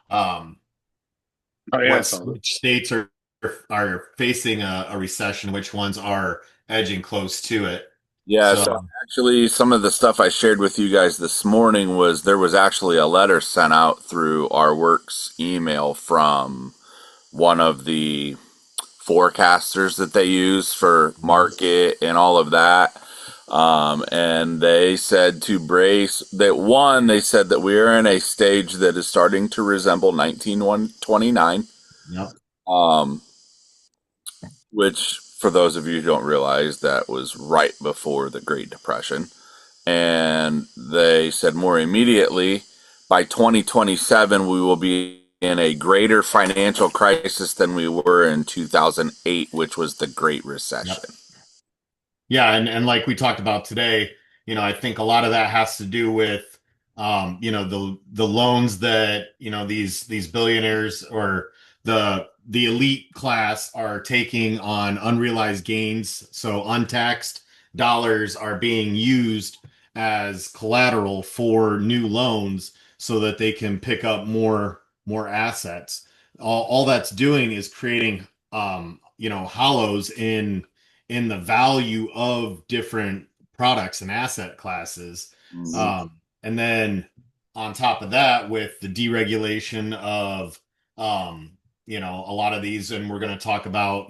Speaker 1: um,
Speaker 2: Oh yeah, I saw that.
Speaker 1: which states are facing a recession, which ones are edging close to it.
Speaker 3: Yeah, so
Speaker 1: So
Speaker 3: actually, some of the stuff I shared with you guys this morning was there was actually a letter sent out through our works email from one of the forecasters that they use for market and all of that. And they said to brace that one, they said that we are in a stage that is starting to resemble 1929,
Speaker 1: Yep.
Speaker 3: which for those of you who don't realize, that was right before the Great Depression. And they said more immediately, by 2027, we will be in a greater financial crisis than we were in 2008, which was the Great
Speaker 1: Yep.
Speaker 3: Recession.
Speaker 1: Yeah, and like we talked about today, I think a lot of that has to do with the loans that, these billionaires or the elite class are taking on unrealized gains. So untaxed dollars are being used as collateral for new loans so that they can pick up more assets. All that's doing is creating hollows in the value of different products and asset classes.
Speaker 3: Mhm.
Speaker 1: And then on top of that, with the deregulation of, a lot of these, and we're going to talk about,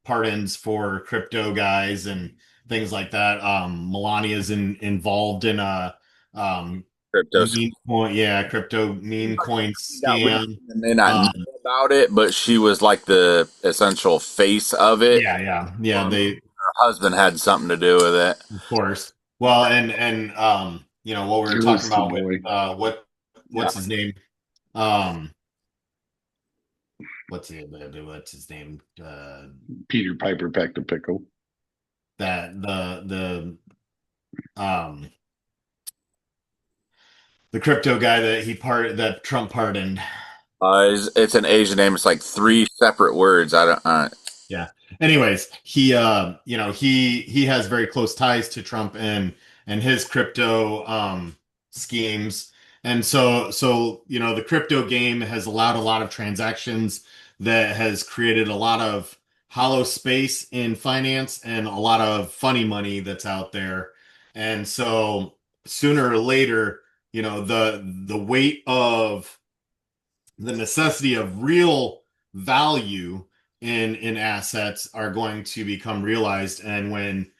Speaker 1: pardons for crypto guys and things like that. Melania's involved in a
Speaker 3: Crypto
Speaker 1: meme coin, yeah, crypto meme coin
Speaker 3: got leaked
Speaker 1: scam.
Speaker 3: and may not know
Speaker 1: Um,
Speaker 3: about it, but she was like the essential face of it.
Speaker 1: yeah, they,
Speaker 3: Her husband had something to do with it.
Speaker 1: of course. Well, what we were talking
Speaker 2: Rooster
Speaker 1: about with
Speaker 2: boy,
Speaker 3: Yeah.
Speaker 1: what's his name? What's his name?
Speaker 2: Peter Piper pecked a pickle.
Speaker 1: That um the crypto guy that Trump pardoned.
Speaker 3: It's an Asian name. It's like three separate words. I don't.
Speaker 1: Yeah. Anyways, he has very close ties to Trump and his crypto schemes. And so the crypto game has allowed a lot of transactions that has created a lot of hollow space in finance and a lot of funny money that's out there. And so sooner or later, the weight of the necessity of real value in assets are going to become realized, and when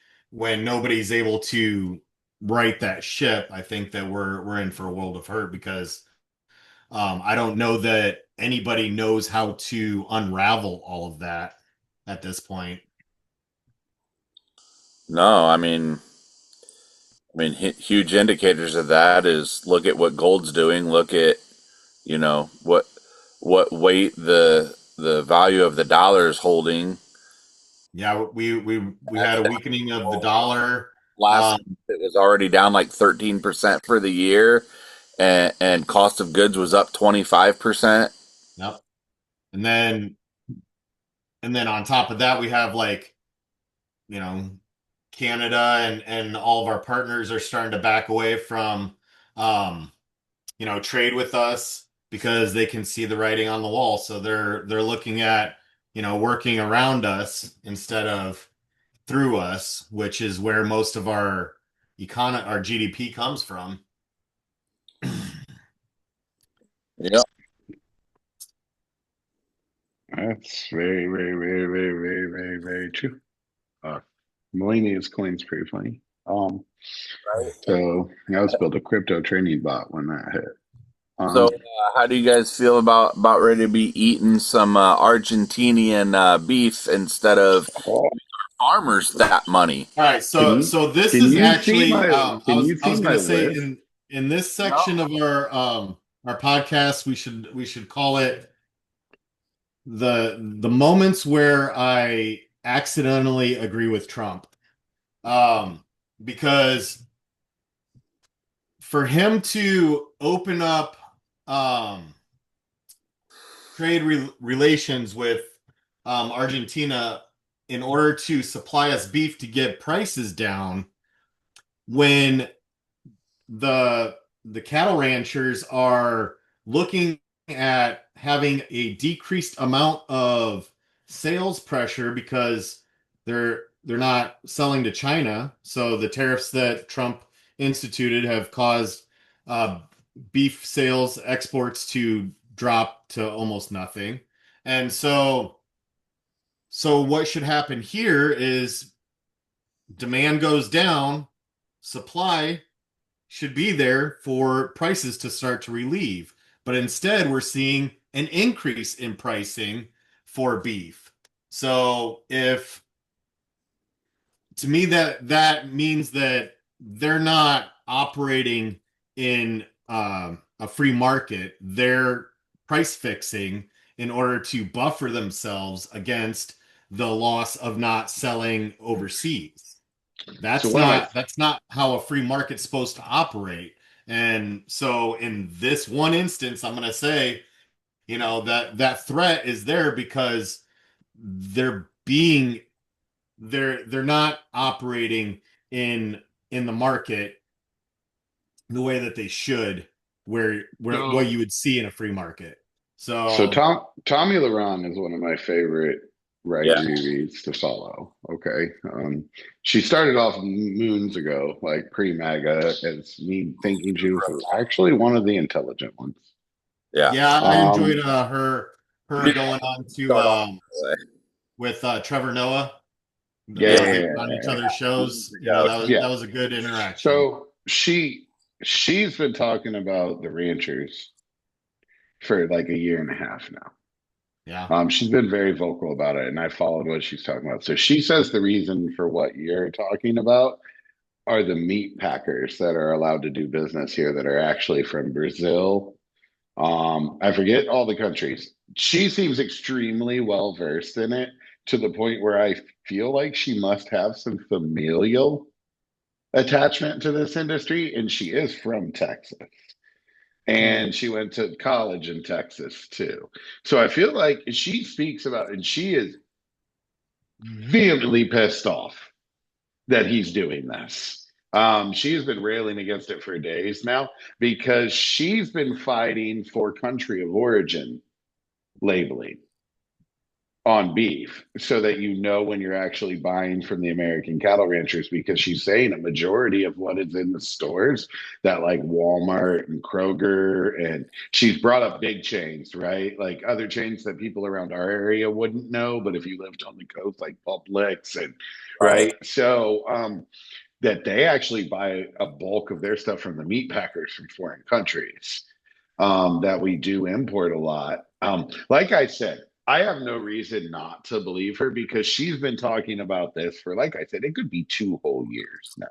Speaker 1: nobody's able to right that ship, I think that we're in for a world of hurt, because I don't know that anybody knows how to unravel all of that at this point.
Speaker 3: No, huge indicators of that is look at what gold's doing. Look at what weight the value of the dollar is holding.
Speaker 1: Yeah, we
Speaker 3: That's
Speaker 1: had a
Speaker 3: down
Speaker 1: weakening of the
Speaker 3: below.
Speaker 1: dollar.
Speaker 3: Last
Speaker 1: um
Speaker 3: it was already down like 13% for the year, and cost of goods was up 25%.
Speaker 1: yep. And then on top of that, we have, like, you know Canada and all of our partners are starting to back away from trade with us because they can see the writing on the wall. So they're looking at working around us instead of through us, which is where most of our GDP comes from.
Speaker 3: Yeah.
Speaker 2: That's very, very, very, very, very, very, very true. Melania's coin's pretty funny. So I was built a crypto training bot when that hit.
Speaker 3: So, how do you guys feel about ready to be eating some Argentinian beef instead of
Speaker 2: Oh,
Speaker 3: farmers that money?
Speaker 1: All right,
Speaker 2: can
Speaker 1: so
Speaker 2: you
Speaker 1: so this
Speaker 2: can
Speaker 1: is
Speaker 2: you see
Speaker 1: actually,
Speaker 2: my
Speaker 1: I
Speaker 2: can
Speaker 1: was
Speaker 2: you
Speaker 1: I
Speaker 2: see
Speaker 1: was
Speaker 2: my
Speaker 1: gonna say,
Speaker 2: list?
Speaker 1: in this
Speaker 3: No.
Speaker 1: section of our podcast, we should call it the moments where I accidentally agree with Trump. Because for him to open up um trade relations with Argentina in order to supply us beef to get prices down, when the the cattle ranchers are looking at having a decreased amount of sales pressure because they're not selling to China. So the tariffs that Trump instituted have caused uh, beef sales exports to drop to almost nothing. And so what should happen here is demand goes down, supply should be there for prices to start to relieve. But instead, we're seeing an increase in pricing for beef. So if to me that means that they're not operating in a free market. They're price fixing in order to buffer themselves against the loss of not selling overseas.
Speaker 2: So
Speaker 1: That's
Speaker 2: one of my
Speaker 1: not how a free market's supposed to operate. And so in this one instance, I'm going to say, that threat is there because they're being they're not operating in the market the way that they should, where what
Speaker 2: so
Speaker 1: you would see in a free market.
Speaker 2: so
Speaker 1: So
Speaker 2: Tommy Laron is one of my favorite right
Speaker 3: Yeah.
Speaker 2: rereads to follow. Okay, she started off moons ago, like pre-MAGA, as me thinking she was actually one of the intelligent ones.
Speaker 3: Yeah.
Speaker 1: yeah, I enjoyed
Speaker 2: Um,
Speaker 1: her going on to
Speaker 3: Start off
Speaker 1: with Trevor Noah
Speaker 2: yeah,
Speaker 3: yeah.
Speaker 2: yeah,
Speaker 1: on each
Speaker 2: yeah,
Speaker 1: other's shows.
Speaker 3: Yeah.
Speaker 2: yeah.
Speaker 1: That was a good interaction.
Speaker 2: So she's been talking about the ranchers for like a year and a half now.
Speaker 1: Yeah.
Speaker 2: She's been very vocal about it, and I followed what she's talking about. So she says the reason for what you're talking about are the meat packers that are allowed to do business here that are actually from Brazil. I forget all the countries. She seems extremely well versed in it to the point where I feel like she must have some familial attachment to this industry, and she is from Texas.
Speaker 1: Hmm.
Speaker 2: And she went to college in Texas too. So I feel like she speaks about, and she is vehemently pissed off that he's doing this. She's been railing against it for days now because she's been fighting for country of origin labeling on beef so that you know when you're actually buying from the American cattle ranchers, because she's saying a majority of what is in the stores that like Walmart and Kroger, and she's brought up big chains, right? Like other chains that people around our area wouldn't know, but if you lived on the coast, like Publix and
Speaker 3: Right.
Speaker 2: right. So that they actually buy a bulk of their stuff from the meat packers from foreign countries, that we do import a lot. Like I said, I have no reason not to believe her because she's been talking about this for, like I said, it could be 2 whole years now.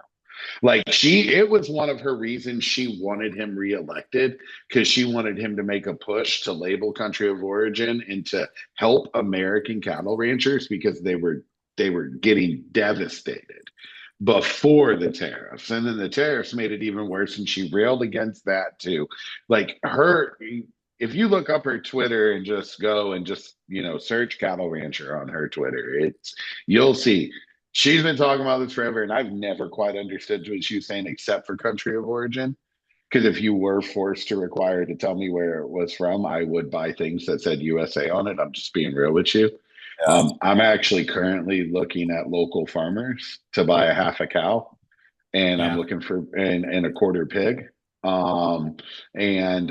Speaker 2: Like it was one of her reasons she wanted him reelected because she wanted him to make a push to label country of origin and to help American cattle ranchers because they were getting devastated before the tariffs. And then the tariffs made it even worse. And she railed against that too. Like if you look up her Twitter and just go and just, search cattle rancher on her Twitter, you'll see she's been talking about this forever. And I've never quite understood what she was saying except for country of origin. Because if you were forced to require to tell me where it was from, I would buy things that said USA on it. I'm just being real with you.
Speaker 3: Yeah.
Speaker 2: I'm actually currently looking at local farmers to buy a half a cow, and I'm
Speaker 1: Yeah.
Speaker 2: looking for and a quarter pig, and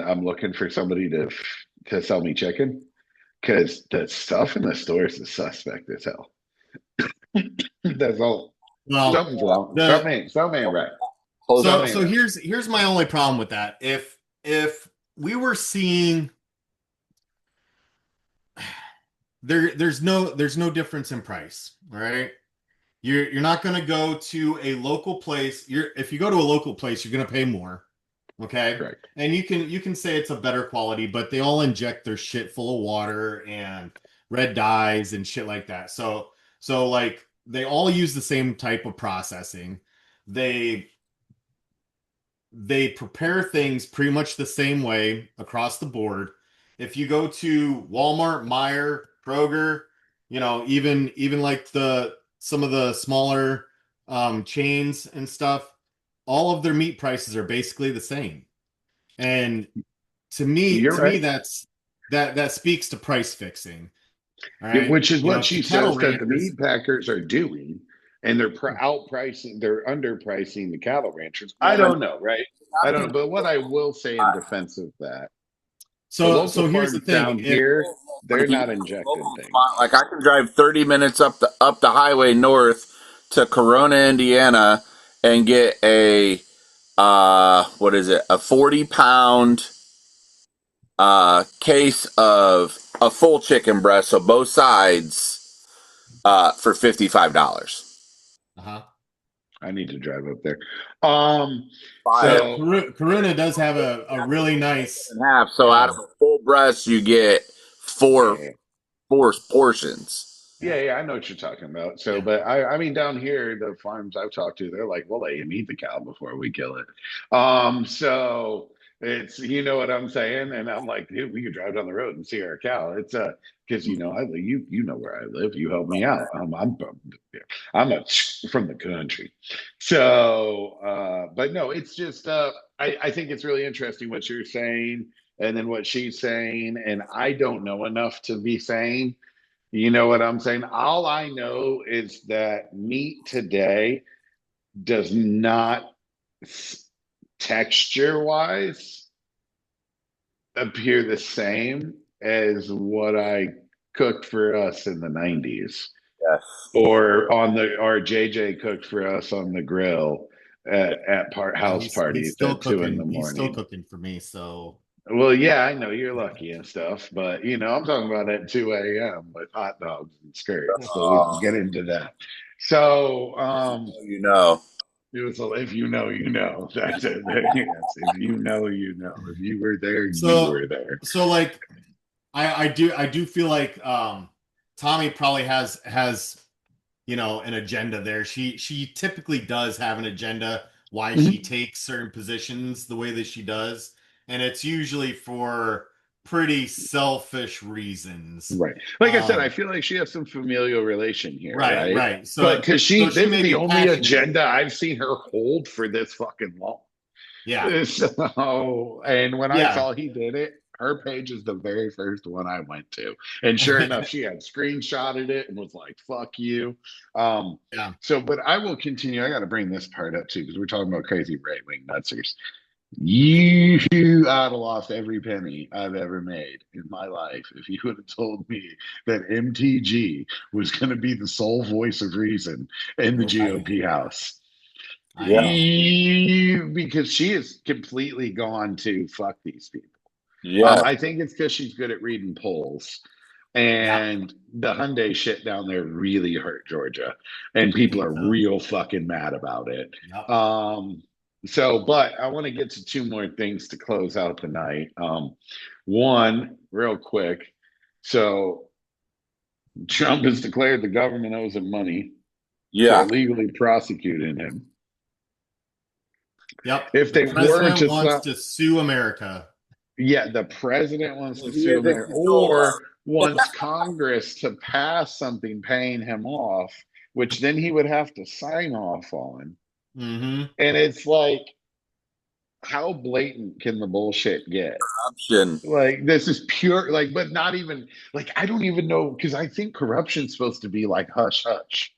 Speaker 2: I'm looking for somebody to sell me chicken because the stuff in the stores is suspect as hell. That's all.
Speaker 1: Well,
Speaker 2: Something's wrong.
Speaker 1: the
Speaker 2: Something ain't right.
Speaker 3: Close
Speaker 2: Something
Speaker 3: out.
Speaker 2: ain't
Speaker 1: so
Speaker 2: right.
Speaker 1: here's my only problem with that. If we were seeing there's no difference in price, all right? You're not going to go to a local place. If you go to a local place, you're going to pay more, okay?
Speaker 2: Correct.
Speaker 1: And you can say it's a better quality, but they all inject their shit full of water and red dyes and shit like that. So like they all use the same type of processing. They they prepare things pretty much the same way across the board. If you go to Walmart, Meijer, Kroger, even like the some of the smaller chains and stuff, all of their meat prices are basically the same. And
Speaker 2: You're
Speaker 1: to me,
Speaker 2: right.
Speaker 1: that speaks to price fixing. All
Speaker 2: Yeah,
Speaker 1: right,
Speaker 2: which is what
Speaker 1: to
Speaker 2: she
Speaker 1: cattle
Speaker 2: says that the
Speaker 1: ranchers.
Speaker 2: meat packers are doing, and they're outpricing, they're underpricing the cattle ranchers. I
Speaker 3: Yeah.
Speaker 2: don't know, right? I don't know. But what I will say in defense of that, the
Speaker 1: So
Speaker 2: local
Speaker 1: here's the
Speaker 2: farms
Speaker 1: thing:
Speaker 2: down here,
Speaker 3: But
Speaker 2: They're
Speaker 3: if you
Speaker 2: not
Speaker 3: get a
Speaker 2: injecting
Speaker 3: local spot,
Speaker 2: things.
Speaker 3: like I can drive 30 minutes up the highway north to Corona, Indiana, and get a what is it? A 40-pound case of a full chicken breast, so both sides, for $55.
Speaker 1: Uh-huh.
Speaker 2: I need to drive up there. Um,
Speaker 1: Yeah,
Speaker 3: Fire.
Speaker 2: so
Speaker 1: Karuna does have a
Speaker 3: That's
Speaker 1: really
Speaker 3: in
Speaker 1: nice.
Speaker 3: half. So out
Speaker 1: Yeah,
Speaker 3: of a full breast, you get four
Speaker 2: yeah,
Speaker 3: four portions.
Speaker 1: yeah,
Speaker 2: yeah, I know what you're talking about. So,
Speaker 1: yeah.
Speaker 2: but I mean, down here, the farms I've talked to, they're like, we'll let you meet the cow before we kill it. So it's, you know what I'm saying? And I'm like, dude, we could drive down the road and see our cow. It's because you know where I live. You help me out. I'm from the country. So, but no, it's just, I think it's really interesting what you're saying and then what she's saying, and I don't know enough to be saying. You know what I'm saying? All I know is that meat today does not, texture wise, appear the same as what I cooked for us in the 90s,
Speaker 3: Yes.
Speaker 2: or JJ cooked for us on the grill at house
Speaker 1: He's
Speaker 2: parties
Speaker 1: still
Speaker 2: at 2 in
Speaker 1: cooking.
Speaker 2: the
Speaker 1: He's still
Speaker 2: morning.
Speaker 1: cooking for me. So
Speaker 2: Well, yeah, I know you're lucky and stuff, but I'm talking about at 2 a.m. with hot dogs and skirts, but we don't get into that. So,
Speaker 3: You know.
Speaker 2: it was if you know, you know. That's it. Yes, if you know, you know. If you were there, you
Speaker 1: so
Speaker 2: were there.
Speaker 1: so like I do feel like Tommy probably has an agenda there. She typically does have an agenda why she
Speaker 2: Mhm.
Speaker 1: takes certain positions the way that she does, and it's usually for pretty selfish reasons.
Speaker 2: Right. Like I said, I
Speaker 1: Um,
Speaker 2: feel like she has some familial relation here,
Speaker 1: right,
Speaker 2: right?
Speaker 1: right.
Speaker 2: But
Speaker 1: So
Speaker 2: because
Speaker 1: so she
Speaker 2: this is
Speaker 1: may
Speaker 2: the
Speaker 1: be
Speaker 2: only
Speaker 1: passionate.
Speaker 2: agenda I've seen her hold for this fucking long.
Speaker 1: Yeah,
Speaker 2: So, and when I
Speaker 1: yeah,
Speaker 2: saw he did it, her page is the very first one I went to. And sure enough, she had screenshotted it and was like, fuck you. Um,
Speaker 1: yeah.
Speaker 2: so, but I will continue. I got to bring this part up too, because we're talking about crazy right wing nutsers. You I'd have lost every penny I've ever made in my life if you would have told me that MTG was going to be the sole voice of reason in the
Speaker 1: Nope,
Speaker 2: GOP House.
Speaker 1: I know.
Speaker 2: Because she is completely gone to fuck these people.
Speaker 3: Yeah.
Speaker 2: I think it's because she's good at reading polls.
Speaker 1: Yeah,
Speaker 2: And the Hyundai shit down there really hurt Georgia. And
Speaker 1: I
Speaker 2: people
Speaker 1: think
Speaker 2: are
Speaker 1: so.
Speaker 2: real fucking mad about it.
Speaker 1: Yep.
Speaker 2: But I want to get to two more things to close out the night. One, real quick. So Trump has declared the government owes him money for
Speaker 3: Yeah.
Speaker 2: illegally prosecuting him.
Speaker 1: Yep.
Speaker 2: If
Speaker 1: The
Speaker 2: they were
Speaker 1: president
Speaker 2: to
Speaker 1: wants
Speaker 2: stop,
Speaker 1: to sue America.
Speaker 2: yeah, the president wants
Speaker 3: Well,
Speaker 2: to
Speaker 3: he
Speaker 2: sue
Speaker 3: isn't
Speaker 2: America,
Speaker 3: control
Speaker 2: or wants Congress to pass something paying him off, which then he would have to sign off on.
Speaker 1: Mm-hmm.
Speaker 2: And it's like, how blatant can the bullshit get?
Speaker 3: corruption.
Speaker 2: Like, this is pure, like, but not even, like, I don't even know, because I think corruption's supposed to be like hush hush.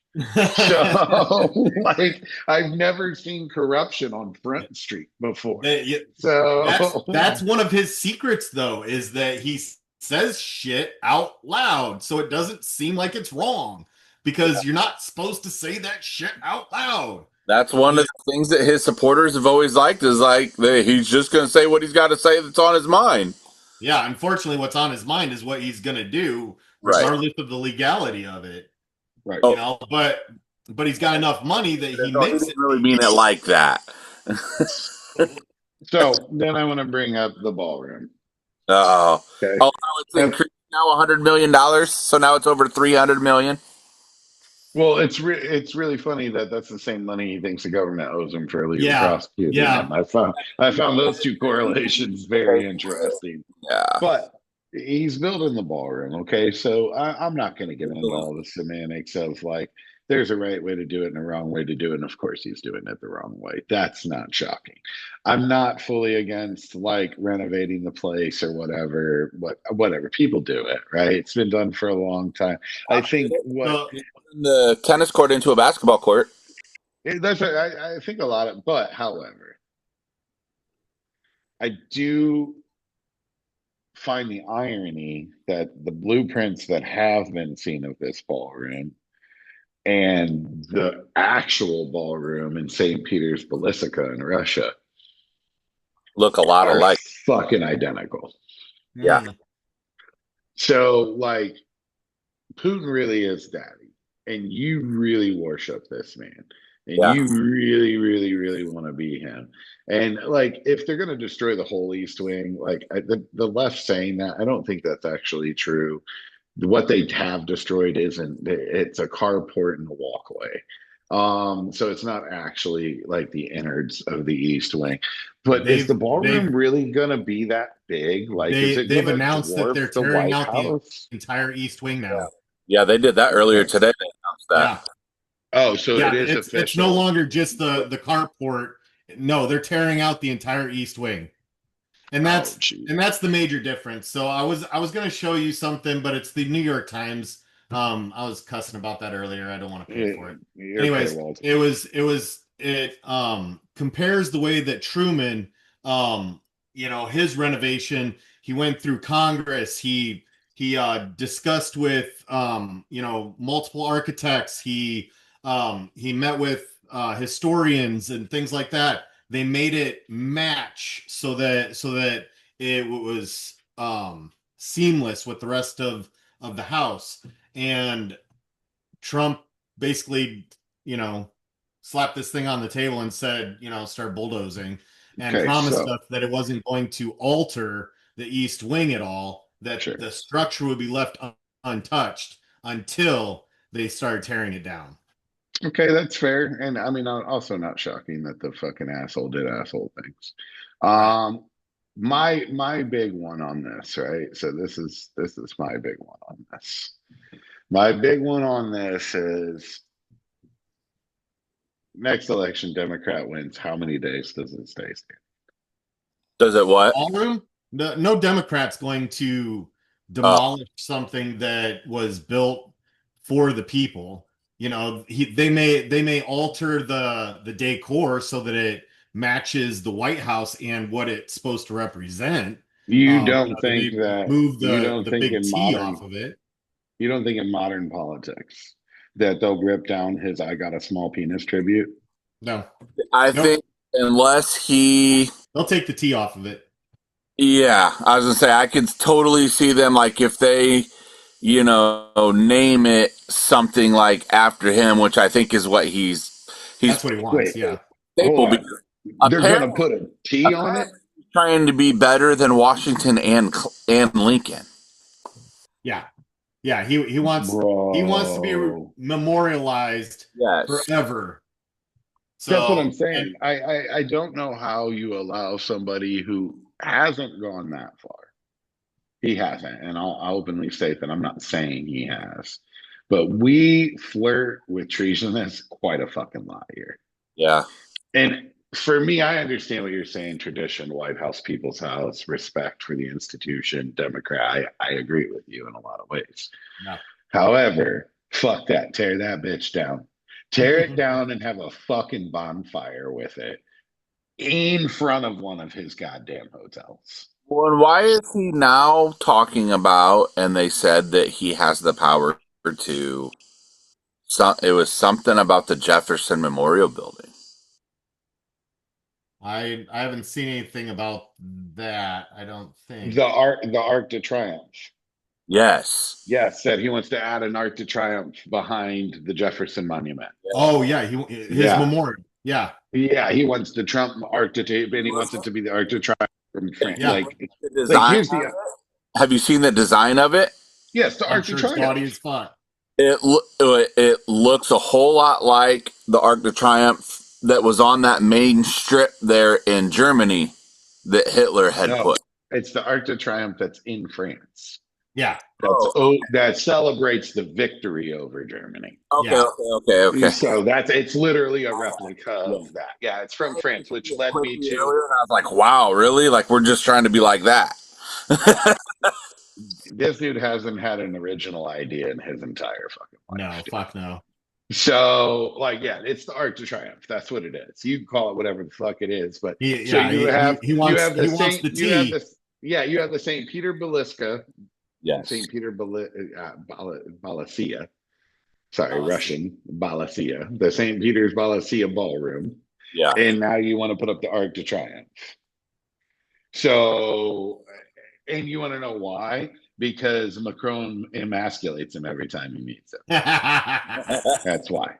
Speaker 2: So, like, I've never seen corruption on Front Street before.
Speaker 1: Yeah, that's
Speaker 2: So,
Speaker 1: one of his secrets, though, is that he says shit out loud, so it doesn't seem like it's wrong, because you're not supposed to say that shit out loud.
Speaker 3: That's one
Speaker 1: Yeah,
Speaker 3: of the things that his supporters have always liked is like that he's just going to say what he's got to say that's on his mind.
Speaker 1: yeah. Unfortunately, what's on his mind is what he's gonna do,
Speaker 3: Right.
Speaker 1: regardless of the legality of it.
Speaker 2: right.
Speaker 3: Oh,
Speaker 1: But he's got enough money that he
Speaker 3: no, he
Speaker 1: makes
Speaker 3: didn't
Speaker 1: it
Speaker 3: really mean
Speaker 1: be.
Speaker 3: it like that.
Speaker 2: So then I want to bring up the ballroom.
Speaker 3: Oh,
Speaker 2: Okay.
Speaker 3: oh, now it's
Speaker 2: And,
Speaker 3: increased now $100 million, so now it's over 300 million.
Speaker 2: well, it's really funny that that's the same money he thinks the government owes him for illegally
Speaker 1: Yeah,
Speaker 2: prosecuting
Speaker 1: yeah.
Speaker 2: him. I found those two correlations very interesting.
Speaker 3: Yeah,
Speaker 2: But he's building the ballroom. Okay. So I'm not going to get into all the semantics of like, there's a right way to do it and a wrong way to do it. And of course, he's doing it the wrong way. That's not shocking. I'm not fully against like renovating the place or whatever. Whatever people do it, right? It's been done for a long time. I think what
Speaker 1: So
Speaker 3: the tennis court into a basketball court.
Speaker 2: that's I think a lot of, but however, I do find the irony that the blueprints that have been seen of this ballroom and the actual ballroom in St. Peter's Basilica in Russia
Speaker 3: Look a lot
Speaker 2: are
Speaker 3: alike.
Speaker 2: fucking identical.
Speaker 3: Yeah.
Speaker 1: Mm.
Speaker 2: So, like, Putin really is daddy, and you really worship this man, and
Speaker 3: Yeah.
Speaker 2: you really, really, really want to be him. And like, if they're going to destroy the whole East Wing, like the left saying that, I don't think that's actually true. What they have destroyed isn't, it's a carport and a walkway. So it's not actually like the innards of the East Wing. But is the
Speaker 1: They've
Speaker 2: ballroom really gonna be that big? Like, is it
Speaker 1: they've
Speaker 2: gonna
Speaker 1: announced that
Speaker 2: dwarf
Speaker 1: they're
Speaker 2: the
Speaker 1: tearing
Speaker 2: White
Speaker 1: out the
Speaker 2: House?
Speaker 1: entire East Wing now.
Speaker 3: Yeah, they did that earlier
Speaker 2: Okay.
Speaker 3: today. They announced that.
Speaker 1: Yeah.
Speaker 2: Oh, so it
Speaker 1: Yeah,
Speaker 2: is
Speaker 1: it's no
Speaker 2: official.
Speaker 1: longer just the carport. No, they're tearing out the entire East Wing. And
Speaker 2: Oh,
Speaker 1: that's
Speaker 2: geez.
Speaker 1: the major difference. So I was going to show you something, but it's the New York Times. I was cussing about that earlier. I don't want to pay for it.
Speaker 2: Your
Speaker 1: Anyways,
Speaker 2: paywall.
Speaker 1: it compares the way that Truman, his renovation, he went through Congress. He discussed with multiple architects. He met with historians and things like that. They made it match so that it was seamless with the rest of the house. And Trump basically, slapped this thing on the table and said, start bulldozing, and
Speaker 2: Okay,
Speaker 1: promised
Speaker 2: so
Speaker 1: us that it wasn't going to alter the East Wing at all, that
Speaker 2: sure.
Speaker 1: the structure would be left untouched until they started tearing it down.
Speaker 2: Okay, that's fair. And I mean, also not shocking that the fucking asshole did asshole things.
Speaker 1: Right.
Speaker 2: My big one on this, right? So this is my big one on this. My big one on this is next election, Democrat wins. How many days does it stay standing?
Speaker 3: Does it what?
Speaker 1: Ballroom? No Democrat's going to
Speaker 3: Oh,
Speaker 1: demolish something that was built for the people. They may alter the decor so that it matches the White House and what it's supposed to represent.
Speaker 2: You don't
Speaker 1: They
Speaker 2: think
Speaker 1: may
Speaker 2: that
Speaker 1: move
Speaker 2: you don't
Speaker 1: the
Speaker 2: think
Speaker 1: big
Speaker 2: in
Speaker 1: T
Speaker 2: modern
Speaker 1: off of it.
Speaker 2: you don't think in modern politics that they'll rip down his "I got a small penis" tribute?
Speaker 1: No,
Speaker 3: I
Speaker 1: nope.
Speaker 3: think unless he,
Speaker 1: They'll take the T off of it.
Speaker 3: yeah, I was gonna say I could totally see them like if they, name it something like after him, which I think is what he's
Speaker 1: That's what he
Speaker 2: Wait,
Speaker 1: wants. Yeah.
Speaker 2: hold
Speaker 3: capable.
Speaker 2: on.
Speaker 3: Because
Speaker 2: They're gonna
Speaker 3: apparently,
Speaker 2: put a T on it?
Speaker 3: apparently he's trying to be better than Washington and Lincoln.
Speaker 1: Yeah. Yeah. He wants to be
Speaker 2: Bro.
Speaker 1: memorialized
Speaker 3: Yes.
Speaker 1: forever.
Speaker 2: That's what I'm
Speaker 1: So, and
Speaker 2: saying. I don't know how you allow somebody who hasn't gone that far. He hasn't, and I'll openly state that I'm not saying he has. But we flirt with treasonous quite a fucking lot here.
Speaker 3: Yeah.
Speaker 2: And for me, I understand what you're saying, tradition, White House, People's House, respect for the institution, Democrat. I agree with you in a lot of ways.
Speaker 1: no.
Speaker 2: However, fuck that. Tear that bitch down. Tear it down and have a fucking bonfire with it in front of one of his goddamn hotels.
Speaker 3: Well, and why is he now talking about? And they said that he has the power to. It was something about the Jefferson Memorial Building.
Speaker 1: I haven't seen anything about that, I don't think.
Speaker 2: The Arc de Triomphe.
Speaker 3: Yes.
Speaker 2: Yes, said he wants to add an Arc de Triomphe behind the Jefferson Monument.
Speaker 1: Oh yeah, his
Speaker 2: Yeah.
Speaker 1: memorial. Yeah.
Speaker 2: Yeah, he wants the Trump Arc de Triomphe, and he wants it to be the Arc de Triomphe from France.
Speaker 1: Yeah.
Speaker 3: The
Speaker 2: Like
Speaker 3: design.
Speaker 2: here's the
Speaker 3: Have you seen the design of it?
Speaker 2: yes, the
Speaker 1: I'm
Speaker 2: Arc de
Speaker 1: sure it's gaudy
Speaker 2: Triomphe.
Speaker 1: as fuck.
Speaker 3: It looks a whole lot like the Arc de Triomphe that was on that main strip there in Germany that Hitler had
Speaker 2: No,
Speaker 3: put.
Speaker 2: it's the Arc de Triomphe that's in France.
Speaker 1: Yeah.
Speaker 2: That celebrates the victory over Germany.
Speaker 3: Okay,
Speaker 1: Yeah.
Speaker 3: okay.
Speaker 2: So it's literally a replica of that. Yeah, it's from France, which led me to
Speaker 3: And I was like, wow, really? Like we're just trying to be like that.
Speaker 2: this dude hasn't had an original idea in his entire fucking
Speaker 1: No,
Speaker 2: life, dude.
Speaker 1: fuck no.
Speaker 2: So, like, yeah, it's the Arc de Triomphe. That's what it is. You can call it whatever the fuck it is, but
Speaker 1: He,
Speaker 2: so
Speaker 1: yeah,
Speaker 2: you
Speaker 1: he,
Speaker 2: have
Speaker 1: he, he
Speaker 2: you
Speaker 1: wants
Speaker 2: have the
Speaker 1: he wants
Speaker 2: same
Speaker 1: the
Speaker 2: you have
Speaker 1: T
Speaker 2: this yeah, you have the St. Peter Baliska,
Speaker 3: Yes.
Speaker 2: St. Peter Balasia. Sorry,
Speaker 1: Policy.
Speaker 2: Russian Balasia, the St. Peter's Balasia Ballroom,
Speaker 3: Yeah.
Speaker 2: and now you want to put up the Arc de Triomphe. So, and you want to know why? Because Macron emasculates him every time he meets him. That's why.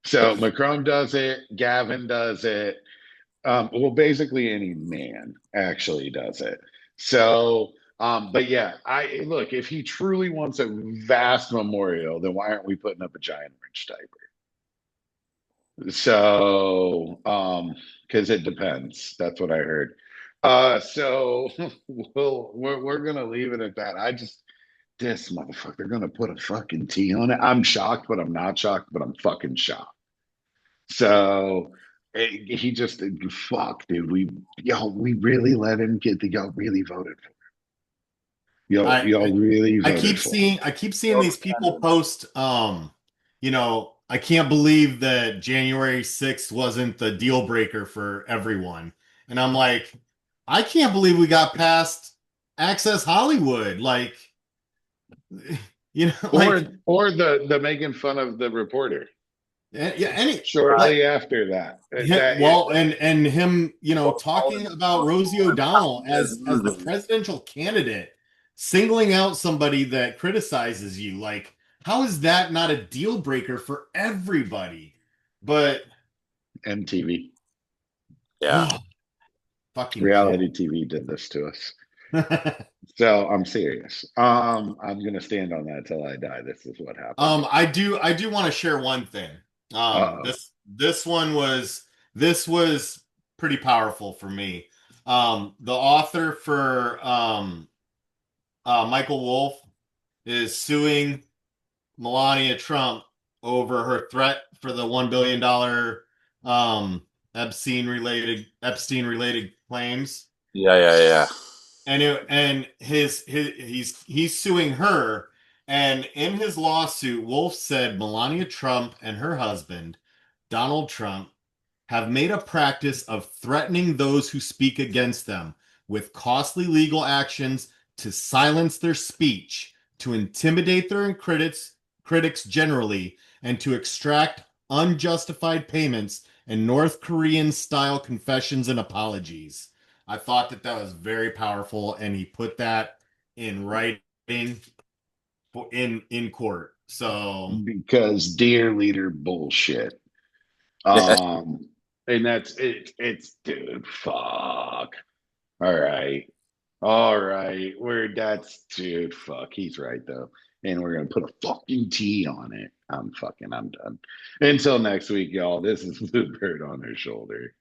Speaker 2: So Macron does it, Gavin does it. Well, basically any man actually does it. So, but yeah, I look, if he truly wants a vast memorial, then why aren't we putting up a giant orange diaper? So, because it depends. That's what I heard. So we're gonna leave it at that. I just this motherfucker, they're gonna put a fucking T on it. I'm shocked, but I'm not shocked, but I'm fucking shocked. So he just fuck, dude. We really let him get the y'all really voted for.
Speaker 1: I
Speaker 2: Y'all really voted for him.
Speaker 1: I keep seeing these people post I can't believe that January 6th wasn't the deal breaker for everyone. And I'm like, I can't believe we got past Access Hollywood. Like, like
Speaker 2: Or the making fun of the reporter
Speaker 1: yeah, any like
Speaker 2: shortly after that.
Speaker 1: well, and him,
Speaker 3: Well,
Speaker 1: talking about Rosie O'Donnell as the presidential candidate, singling out somebody that criticizes you. Like, how is that not a deal breaker for everybody? But
Speaker 2: MTV
Speaker 3: Yeah.
Speaker 1: oh, fucking
Speaker 2: reality TV did this to us.
Speaker 1: shit.
Speaker 2: So I'm serious. I'm gonna stand on that till I die. This is what happened.
Speaker 1: I do want to share one thing.
Speaker 2: Uh-oh.
Speaker 1: This was pretty powerful for me. The author for Michael Wolff is suing Melania Trump over her threat for the $1 billion Epstein related claims.
Speaker 3: Yeah. Yeah. Yeah.
Speaker 1: And he's suing her. And in his lawsuit, Wolf said Melania Trump and her husband, Donald Trump, have made a practice of threatening those who speak against them with costly legal actions to silence their speech, to intimidate their critics generally, and to extract unjustified payments and North Korean style confessions and apologies. I thought that that was very powerful, and he put that in writing in court. So
Speaker 2: Because dear leader bullshit.
Speaker 3: Yeah.
Speaker 2: And that's it. It's dude, fuck. All right. All right. That's dude, fuck. He's right though. And we're gonna put a fucking T on it. I'm done. Until next week, y'all. This is the bird on their shoulder.